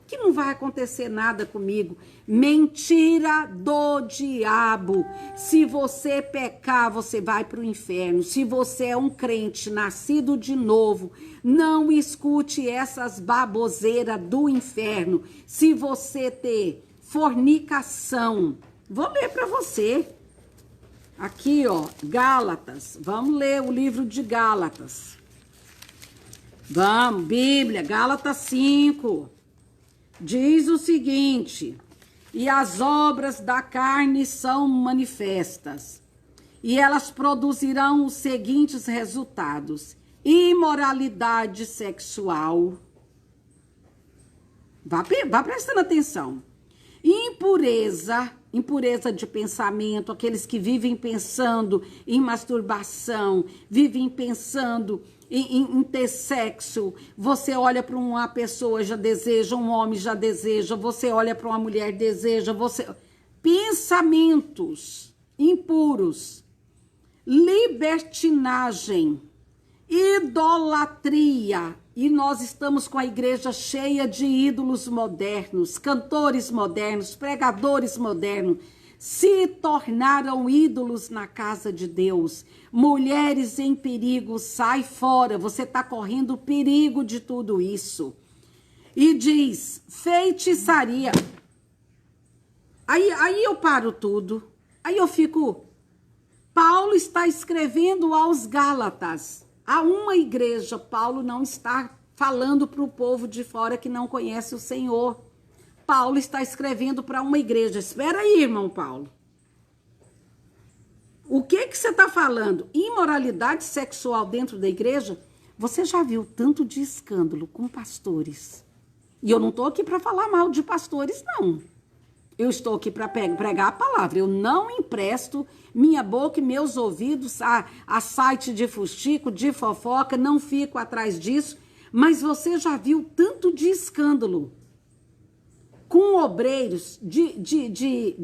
que não vai acontecer nada comigo. Mentira do diabo. Se você pecar, você vai para o inferno. Se você é um crente nascido de novo, não escute essas baboseiras do inferno. Se você ter fornicação, vou ler para você. Aqui, ó, Gálatas. Vamos ler o livro de Gálatas. Vamos, Bíblia, Gálatas 5. Diz o seguinte: e as obras da carne são manifestas, e elas produzirão os seguintes resultados: imoralidade sexual. Vá prestando atenção. Impureza de pensamento, aqueles que vivem pensando em masturbação, vivem pensando em ter sexo. Você olha para uma pessoa, já deseja, um homem já deseja, você olha para uma mulher, deseja, pensamentos impuros, libertinagem, idolatria. E nós estamos com a igreja cheia de ídolos modernos, cantores modernos, pregadores modernos, se tornaram ídolos na casa de Deus. Mulheres em perigo, sai fora, você está correndo perigo de tudo isso. E diz, feitiçaria. Aí eu paro tudo, aí eu fico... Paulo está escrevendo aos Gálatas, a uma igreja. Paulo não está falando para o povo de fora que não conhece o Senhor. Paulo está escrevendo para uma igreja. Espera aí, irmão Paulo. O que você está falando? Imoralidade sexual dentro da igreja? Você já viu tanto de escândalo com pastores? E eu não estou aqui para falar mal de pastores, não. Eu estou aqui para pregar a palavra. Eu não empresto minha boca e meus ouvidos a site de fuxico, de fofoca. Não fico atrás disso. Mas você já viu tanto de escândalo com obreiros de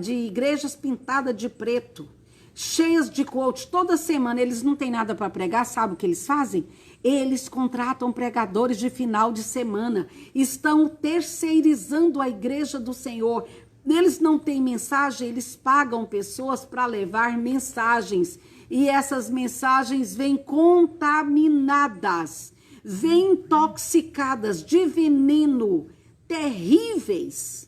igrejas pintadas de preto, cheias de coach, toda semana. Eles não têm nada para pregar, sabe o que eles fazem? Eles contratam pregadores de final de semana, estão terceirizando a igreja do Senhor. Eles não têm mensagem, eles pagam pessoas para levar mensagens, e essas mensagens vêm contaminadas, vêm intoxicadas de veneno, terríveis.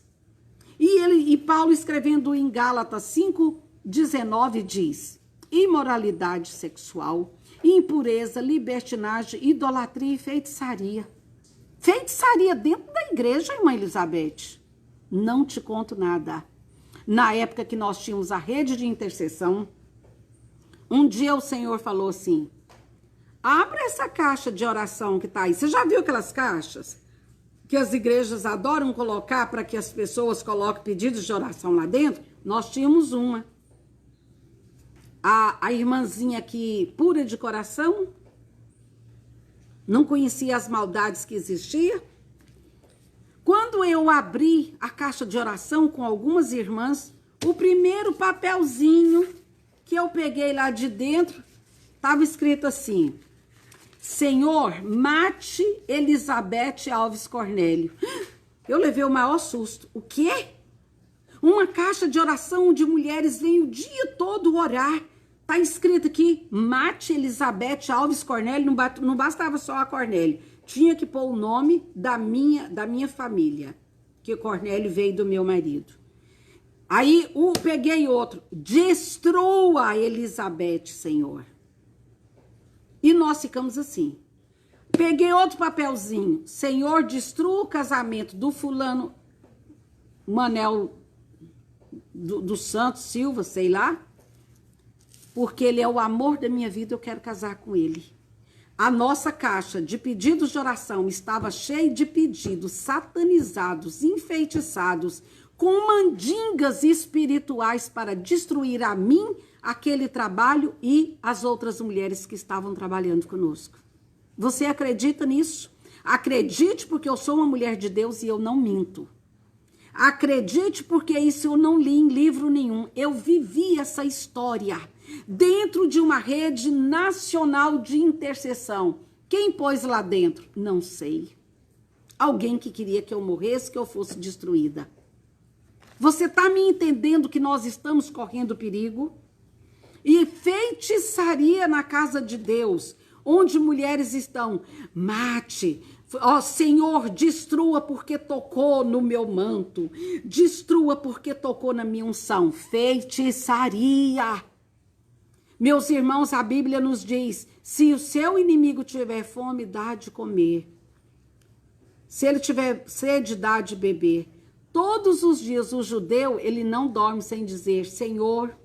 E Paulo, escrevendo em Gálatas 5:19, diz: imoralidade sexual, impureza, libertinagem, idolatria e feitiçaria. Feitiçaria dentro da igreja, irmã Elizabeth. Não te conto nada. Na época que nós tínhamos a rede de intercessão, um dia o Senhor falou assim: abre essa caixa de oração que tá aí. Você já viu aquelas caixas que as igrejas adoram colocar para que as pessoas coloquem pedidos de oração lá dentro? Nós tínhamos uma. A irmãzinha aqui, pura de coração, não conhecia as maldades que existiam. Quando eu abri a caixa de oração com algumas irmãs, o primeiro papelzinho que eu peguei lá de dentro, estava escrito assim: Senhor, mate Elizabeth Alves Cornélio. Eu levei o maior susto. O quê? Uma caixa de oração onde mulheres vêm o dia todo orar. Tá escrito aqui, mate Elizabeth Alves Cornélio. Não bastava só a Cornélio. Tinha que pôr o nome da minha família, que Cornélio veio do meu marido. Aí peguei outro, destrua a Elizabeth, Senhor. E nós ficamos assim. Peguei outro papelzinho, Senhor, destrua o casamento do fulano, Manel do Santos Silva, sei lá, porque ele é o amor da minha vida, eu quero casar com ele. A nossa caixa de pedidos de oração estava cheia de pedidos satanizados, enfeitiçados, com mandingas espirituais para destruir a mim, aquele trabalho e as outras mulheres que estavam trabalhando conosco. Você acredita nisso? Acredite, porque eu sou uma mulher de Deus e eu não minto. Acredite, porque isso eu não li em livro nenhum. Eu vivi essa história dentro de uma rede nacional de intercessão. Quem pôs lá dentro? Não sei. Alguém que queria que eu morresse, que eu fosse destruída. Você está me entendendo que nós estamos correndo perigo? E feitiçaria na casa de Deus, onde mulheres estão, mate, ó Senhor, destrua porque tocou no meu manto, destrua porque tocou na minha unção, feitiçaria. Meus irmãos, a Bíblia nos diz, se o seu inimigo tiver fome, dá de comer. Se ele tiver sede, dá de beber. Todos os dias o judeu, ele não dorme sem dizer, Senhor,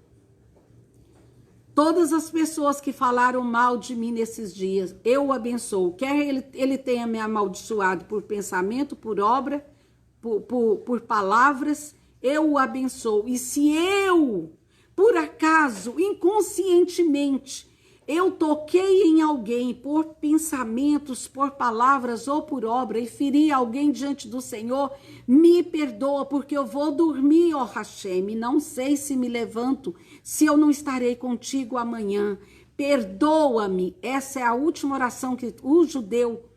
todas as pessoas que falaram mal de mim nesses dias, eu o abençoo. Quer ele tenha me amaldiçoado por pensamento, por obra, por palavras, eu o abençoo. E se eu, por acaso, inconscientemente, eu toquei em alguém por pensamentos, por palavras ou por obra e feri alguém diante do Senhor, me perdoa, porque eu vou dormir, ó Hashem, e não sei se me levanto, se eu não estarei contigo amanhã. Perdoa-me. Essa é a última oração que o judeu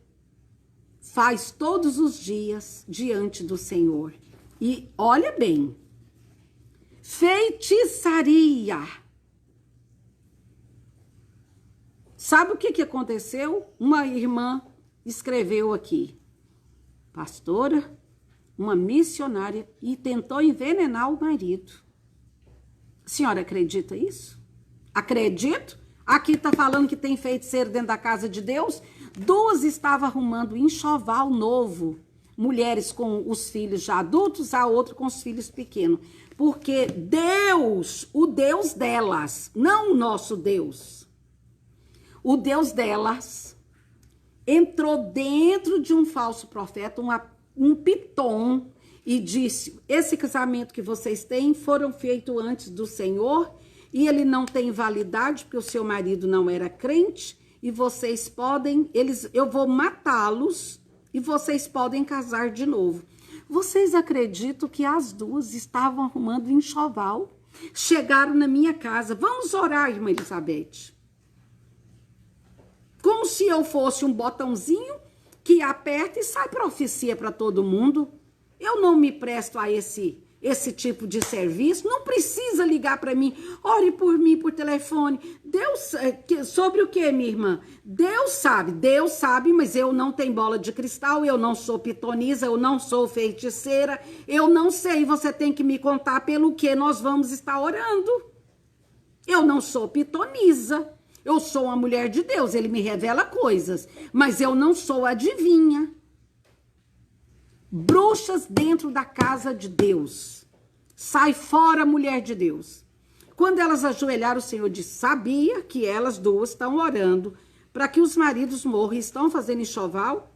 faz todos os dias diante do Senhor. E olha bem, feitiçaria. Sabe o que aconteceu? Uma irmã escreveu aqui, pastora, uma missionária, e tentou envenenar o marido. A senhora acredita isso? Acredito. Aqui está falando que tem feiticeiro dentro da casa de Deus. 2 estavam arrumando enxoval novo. Mulheres com os filhos já adultos, a outra com os filhos pequenos. Porque Deus, o Deus delas, não o nosso Deus, o Deus delas entrou dentro de um falso profeta, um pitom, e disse, esse casamento que vocês têm foram feitos antes do Senhor, e ele não tem validade, porque o seu marido não era crente, e vocês podem, eu vou matá-los, e vocês podem casar de novo. Vocês acreditam que as 2 estavam arrumando enxoval? Chegaram na minha casa, vamos orar, irmã Elizabeth. Como se eu fosse um botãozinho que aperta e sai profecia para todo mundo. Eu não me presto a esse tipo de serviço. Não precisa ligar para mim. Ore por mim por telefone. Deus, sobre o que, minha irmã? Deus sabe, mas eu não tenho bola de cristal, eu não sou pitonisa, eu não sou feiticeira, eu não sei, você tem que me contar pelo que nós vamos estar orando. Eu não sou pitonisa. Eu sou uma mulher de Deus, ele me revela coisas, mas eu não sou adivinha. Bruxas dentro da casa de Deus. Sai fora, mulher de Deus. Quando elas ajoelharam, o Senhor disse, sabia que elas 2 estão orando para que os maridos morram e estão fazendo enxoval?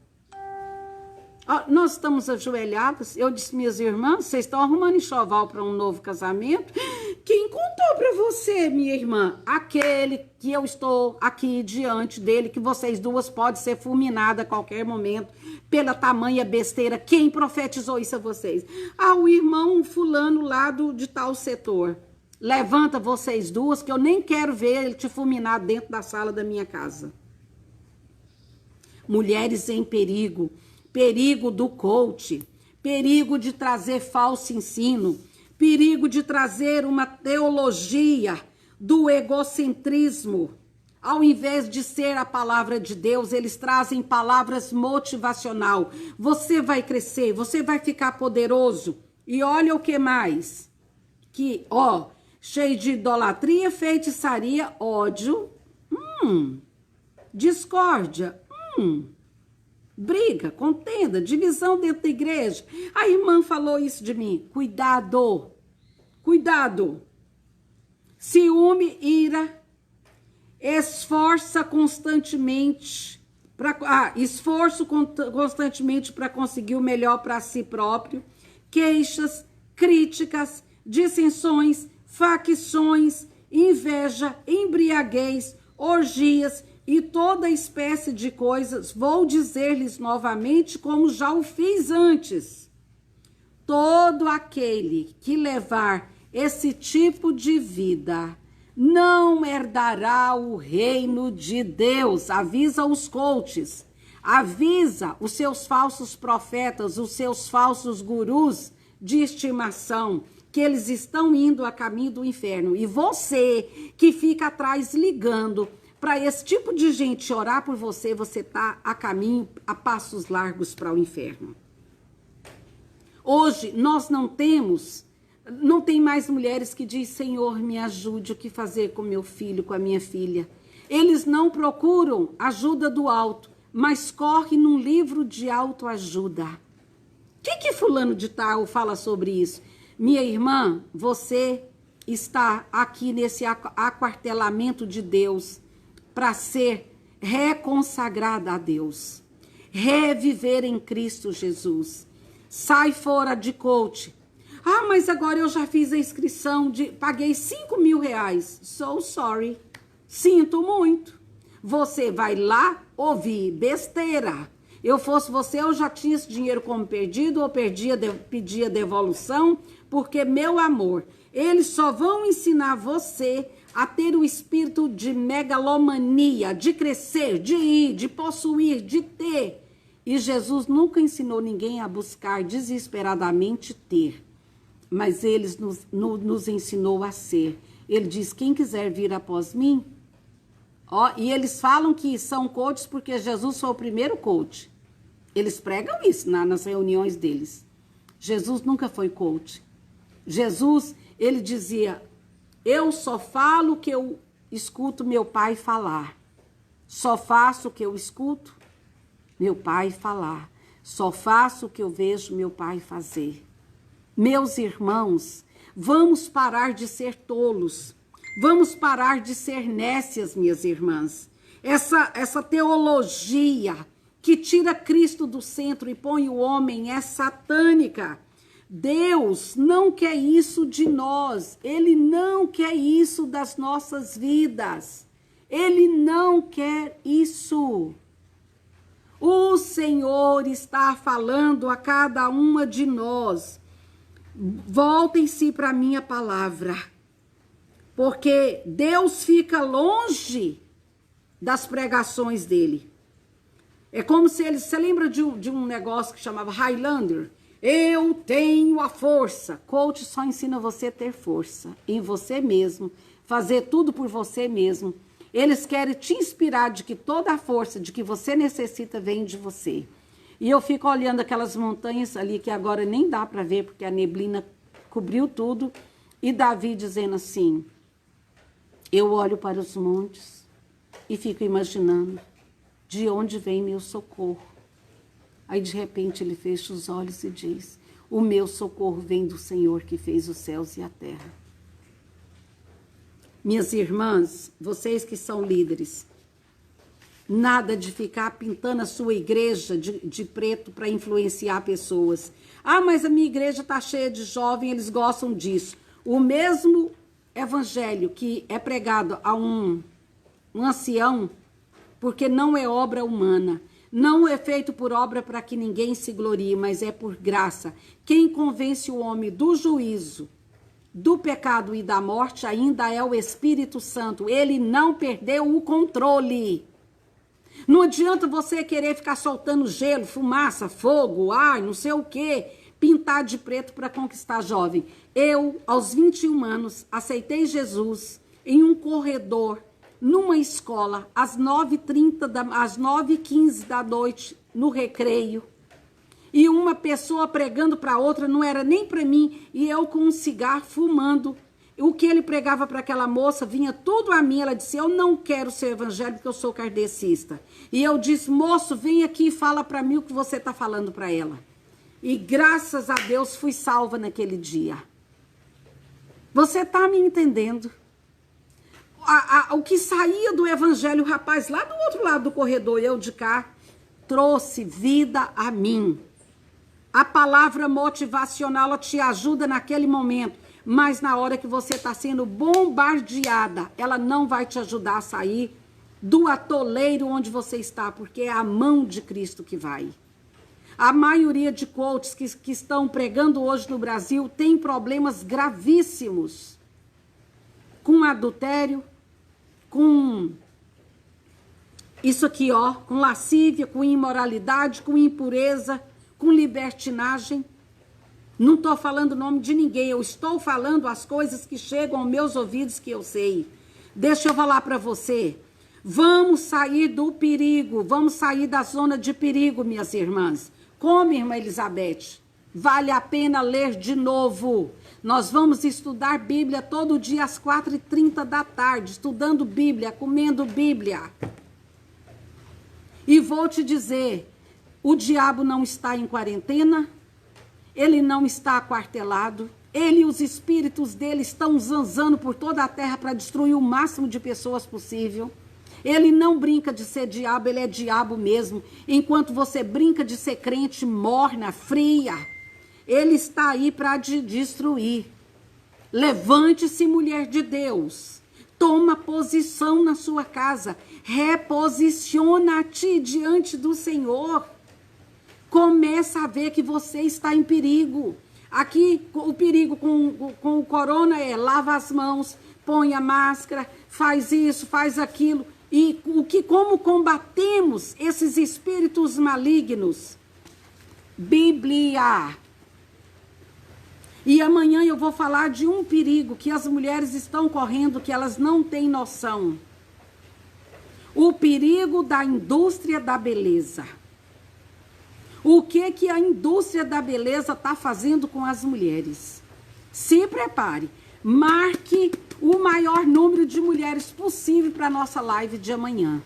Nós estamos ajoelhadas. Eu disse, minhas irmãs, vocês estão arrumando enxoval para um novo casamento? Quem contou para você, minha irmã? Aquele que eu estou aqui diante dele, que vocês 2 podem ser fulminadas a qualquer momento pela tamanha besteira. Quem profetizou isso a vocês? O irmão fulano lá de tal setor. Levanta vocês 2, que eu nem quero ver ele te fulminar dentro da sala da minha casa. Mulheres em perigo. Perigo do coach, perigo de trazer falso ensino, perigo de trazer uma teologia do egocentrismo. Ao invés de ser a palavra de Deus, eles trazem palavras motivacional. Você vai crescer, você vai ficar poderoso. E olha o que mais. Cheio de idolatria, feitiçaria, ódio, discórdia, briga, contenda, divisão dentro da igreja. A irmã falou isso de mim. Cuidado. Ciúme, ira esforço constantemente para conseguir o melhor para si próprio, queixas, críticas, dissensões, facções, inveja, embriaguez, orgias e toda espécie de coisas. Vou dizer-lhes novamente, como já o fiz antes: todo aquele que levar esse tipo de vida não herdará o reino de Deus. Avisa os coaches, avisa os seus falsos profetas, os seus falsos gurus de estimação, que eles estão indo a caminho do inferno. E você que fica atrás ligando para esse tipo de gente orar por você, você está a caminho, a passos largos para o inferno. Hoje nós não tem mais mulheres que dizem: Senhor, me ajude, o que fazer com meu filho, com a minha filha. Eles não procuram ajuda do alto, mas correm num livro de autoajuda. O que fulano de tal fala sobre isso? Minha irmã, você está aqui nesse aquartelamento de Deus para ser reconsagrada a Deus, reviver em Cristo Jesus. Sai fora de coach. Ah, mas agora eu já fiz a inscrição, paguei R$5.000. So sorry. Sinto muito. Você vai lá ouvir besteira. Eu fosse você, eu já tinha esse dinheiro como perdido, ou pedia devolução, porque, meu amor, eles só vão ensinar você a ter o espírito de megalomania, de crescer, de ir, de possuir, de ter. E Jesus nunca ensinou ninguém a buscar desesperadamente ter. Mas ele nos ensinou a ser. Ele diz: quem quiser vir após mim. E eles falam que são coaches porque Jesus foi o primeiro coach. Eles pregam isso nas reuniões deles. Jesus nunca foi coach. Jesus, ele dizia: eu só falo o que eu escuto meu pai falar. Só faço o que eu escuto meu pai falar. Só faço o que eu vejo meu pai fazer. Meus irmãos, vamos parar de ser tolos. Vamos parar de ser nécias, minhas irmãs. Essa teologia que tira Cristo do centro e põe o homem é satânica. Deus não quer isso de nós. Ele não quer isso das nossas vidas. Ele não quer isso. O Senhor está falando a cada uma de nós: voltem-se para a minha palavra, porque Deus fica longe das pregações dele. É como se ele... Você lembra de um negócio que chamava Highlander? Eu tenho a força. Coach só ensina você a ter força em você mesmo, fazer tudo por você mesmo. Eles querem te inspirar de que toda a força de que você necessita vem de você. E eu fico olhando aquelas montanhas ali que agora nem dá para ver porque a neblina cobriu tudo. E Davi dizendo assim: eu olho para os montes e fico imaginando de onde vem meu socorro. Aí de repente ele fecha os olhos e diz: o meu socorro vem do Senhor que fez os céus e a terra. Minhas irmãs, vocês que são líderes, nada de ficar pintando a sua igreja de preto para influenciar pessoas. Ah, mas a minha igreja está cheia de jovens, eles gostam disso. O mesmo evangelho que é pregado a um ancião, porque não é obra humana, não é feito por obra para que ninguém se glorie, mas é por graça. Quem convence o homem do juízo, do pecado e da morte ainda é o Espírito Santo. Ele não perdeu o controle. Não adianta você querer ficar soltando gelo, fumaça, fogo, ar, não sei o quê, pintar de preto para conquistar jovem. Eu, aos 21 anos, aceitei Jesus em um corredor, numa escola, às 9h15 da noite, no recreio. E uma pessoa pregando para outra, não era nem para mim, e eu com um cigarro fumando. O que ele pregava para aquela moça vinha tudo a mim. Ela disse: eu não quero ser evangélico porque eu sou kardecista. E eu disse: moço, vem aqui e fala para mim o que você está falando para ela. E graças a Deus fui salva naquele dia. Você está me entendendo? O que saía do evangelho, o rapaz lá do outro lado do corredor, eu de cá, trouxe vida a mim. A palavra motivacional, ela te ajuda naquele momento, mas na hora que você está sendo bombardeada, ela não vai te ajudar a sair do atoleiro onde você está, porque é a mão de Cristo que vai. A maioria de coaches que estão pregando hoje no Brasil tem problemas gravíssimos com adultério, com isso aqui, ó, com lascívia, com imoralidade, com impureza, com libertinagem. Não estou falando o nome de ninguém, eu estou falando as coisas que chegam aos meus ouvidos que eu sei. Deixa eu falar para você. Vamos sair do perigo, vamos sair da zona de perigo, minhas irmãs. Como, irmã Elizabeth? Vale a pena ler de novo. Nós vamos estudar Bíblia todo dia às 4h30 da tarde, estudando Bíblia, comendo Bíblia. E vou te dizer, o diabo não está em quarentena, ele não está aquartelado, ele e os espíritos dele estão zanzando por toda a terra para destruir o máximo de pessoas possível. Ele não brinca de ser diabo, ele é diabo mesmo. Enquanto você brinca de ser crente morna, fria, ele está aí para te destruir. Levante-se, mulher de Deus. Toma posição na sua casa. Reposiciona-te diante do Senhor. Começa a ver que você está em perigo. Aqui, o perigo com o corona é lava as mãos, põe a máscara, faz isso, faz aquilo. E como combatemos esses espíritos malignos? Bíblia. E amanhã eu vou falar de um perigo que as mulheres estão correndo, que elas não têm noção. O perigo da indústria da beleza. O que a indústria da beleza está fazendo com as mulheres? Se prepare. Marque o maior número de mulheres possível para a nossa live de amanhã.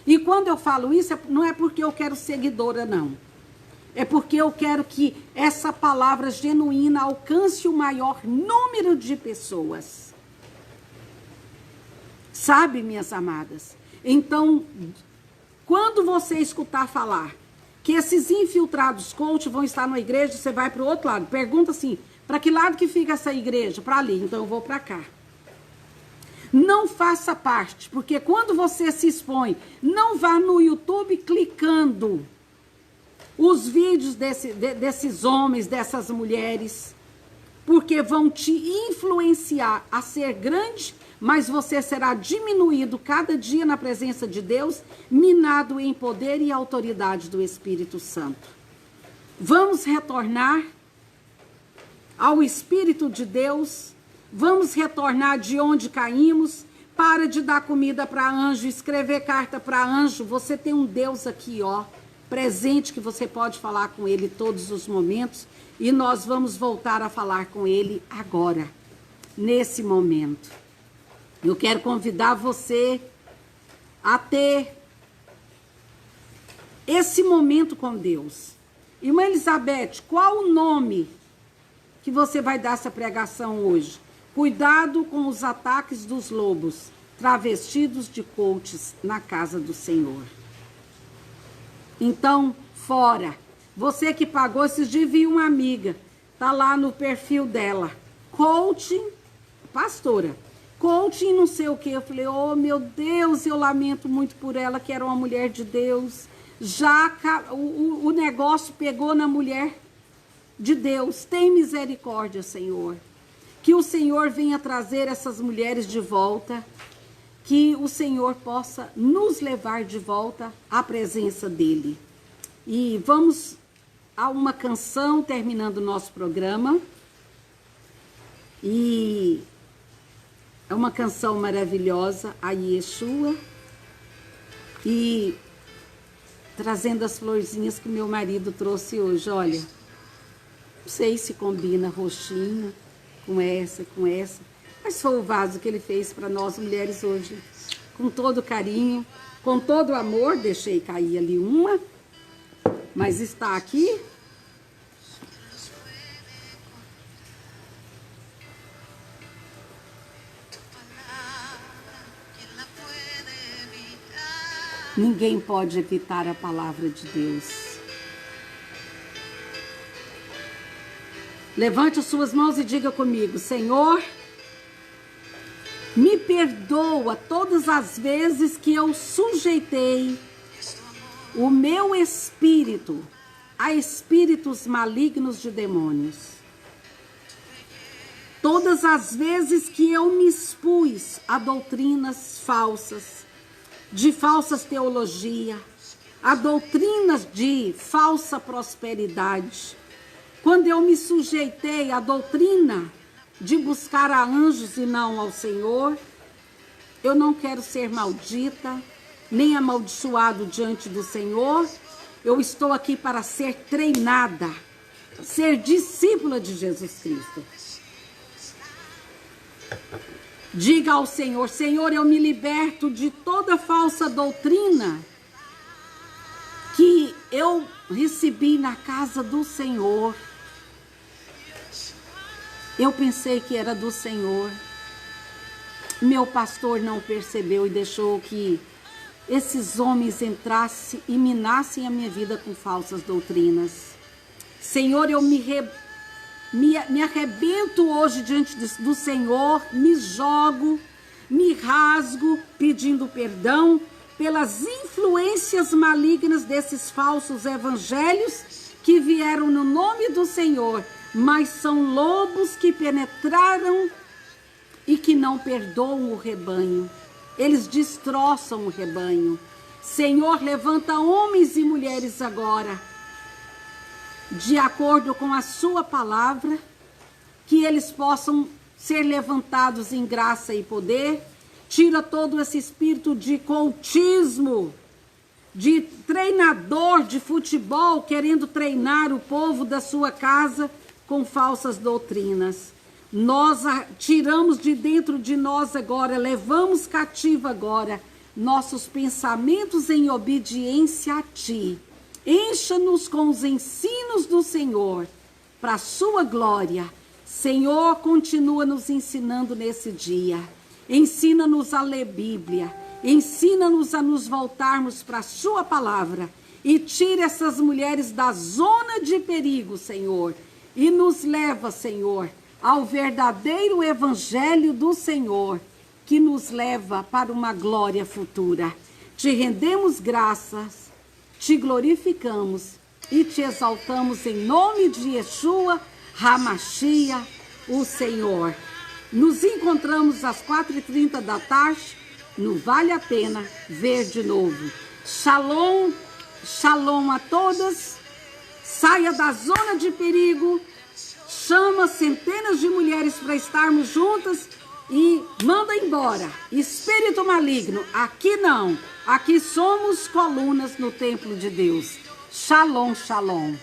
E quando eu falo isso, não é porque eu quero seguidora, não. É porque eu quero que essa palavra genuína alcance o maior número de pessoas. Sabe, minhas amadas? Então, quando você escutar falar que esses infiltrados coach vão estar na igreja, você vai para o outro lado. Pergunta assim, para que lado que fica essa igreja? Para ali, então eu vou para cá. Não faça parte, porque quando você se expõe, não vá no YouTube clicando os vídeos desses homens, dessas mulheres, porque vão te influenciar a ser grande, mas você será diminuído cada dia na presença de Deus, minado em poder e autoridade do Espírito Santo. Vamos retornar ao Espírito de Deus, vamos retornar de onde caímos. Para de dar comida para anjo, escrever carta para anjo. Você tem um Deus aqui, ó, presente, que você pode falar com ele todos os momentos, e nós vamos voltar a falar com ele agora, nesse momento. Eu quero convidar você a ter esse momento com Deus. Irmã Elizabeth, qual o nome que você vai dar essa pregação hoje? Cuidado com os ataques dos lobos, travestidos de coaches na casa do Senhor. Então, fora. Você que pagou, esses dias vi uma amiga, tá lá no perfil dela. Coaching, pastora. Coaching não sei o que. Eu falei, oh meu Deus, eu lamento muito por ela, que era uma mulher de Deus. Já o negócio pegou na mulher de Deus. Tem misericórdia, Senhor. Que o Senhor venha trazer essas mulheres de volta. Que o Senhor possa nos levar de volta à presença dEle. E vamos a uma canção terminando o nosso programa. E é uma canção maravilhosa, a Yeshua. E trazendo as florzinhas que meu marido trouxe hoje. Olha, não sei se combina roxinha com essa, mas foi o vaso que ele fez para nós mulheres hoje. Com todo carinho, com todo amor, deixei cair ali uma, mas está aqui. Ninguém pode evitar a palavra de Deus. Levante as suas mãos e diga comigo: Senhor, me perdoa todas as vezes que eu sujeitei o meu espírito a espíritos malignos de demônios. Todas as vezes que eu me expus a doutrinas falsas, de falsas teologia, a doutrinas de falsa prosperidade, quando eu me sujeitei à doutrina de buscar a anjos e não ao Senhor, eu não quero ser maldita, nem amaldiçoado diante do Senhor. Eu estou aqui para ser treinada, ser discípula de Jesus Cristo. Diga ao Senhor: Senhor, eu me liberto de toda falsa doutrina que eu recebi na casa do Senhor. Eu pensei que era do Senhor. Meu pastor não percebeu e deixou que esses homens entrassem e minassem a minha vida com falsas doutrinas. Senhor, eu me arrebento hoje diante do Senhor, me jogo, me rasgo, pedindo perdão pelas influências malignas desses falsos evangelhos que vieram no nome do Senhor, mas são lobos que penetraram e que não perdoam o rebanho. Eles destroçam o rebanho. Senhor, levanta homens e mulheres agora, de acordo com a sua palavra, que eles possam ser levantados em graça e poder. Tira todo esse espírito de cultismo, de treinador de futebol querendo treinar o povo da sua casa com falsas doutrinas. Nós tiramos de dentro de nós agora, levamos cativo agora nossos pensamentos em obediência a Ti. Encha-nos com os ensinos do Senhor, para a sua glória. Senhor, continua nos ensinando nesse dia. Ensina-nos a ler Bíblia. Ensina-nos a nos voltarmos para a sua palavra. E tira essas mulheres da zona de perigo, Senhor. E nos leva, Senhor, ao verdadeiro evangelho do Senhor, que nos leva para uma glória futura. Te rendemos graças, te glorificamos e te exaltamos em nome de Yeshua HaMashiach, o Senhor. Nos encontramos às 4h30 da tarde, no Vale a Pena Ver de Novo. Shalom, shalom a todas. Saia da zona de perigo, chama centenas de mulheres para estarmos juntas e manda embora espírito maligno. Aqui não, aqui somos colunas no templo de Deus. Shalom, shalom.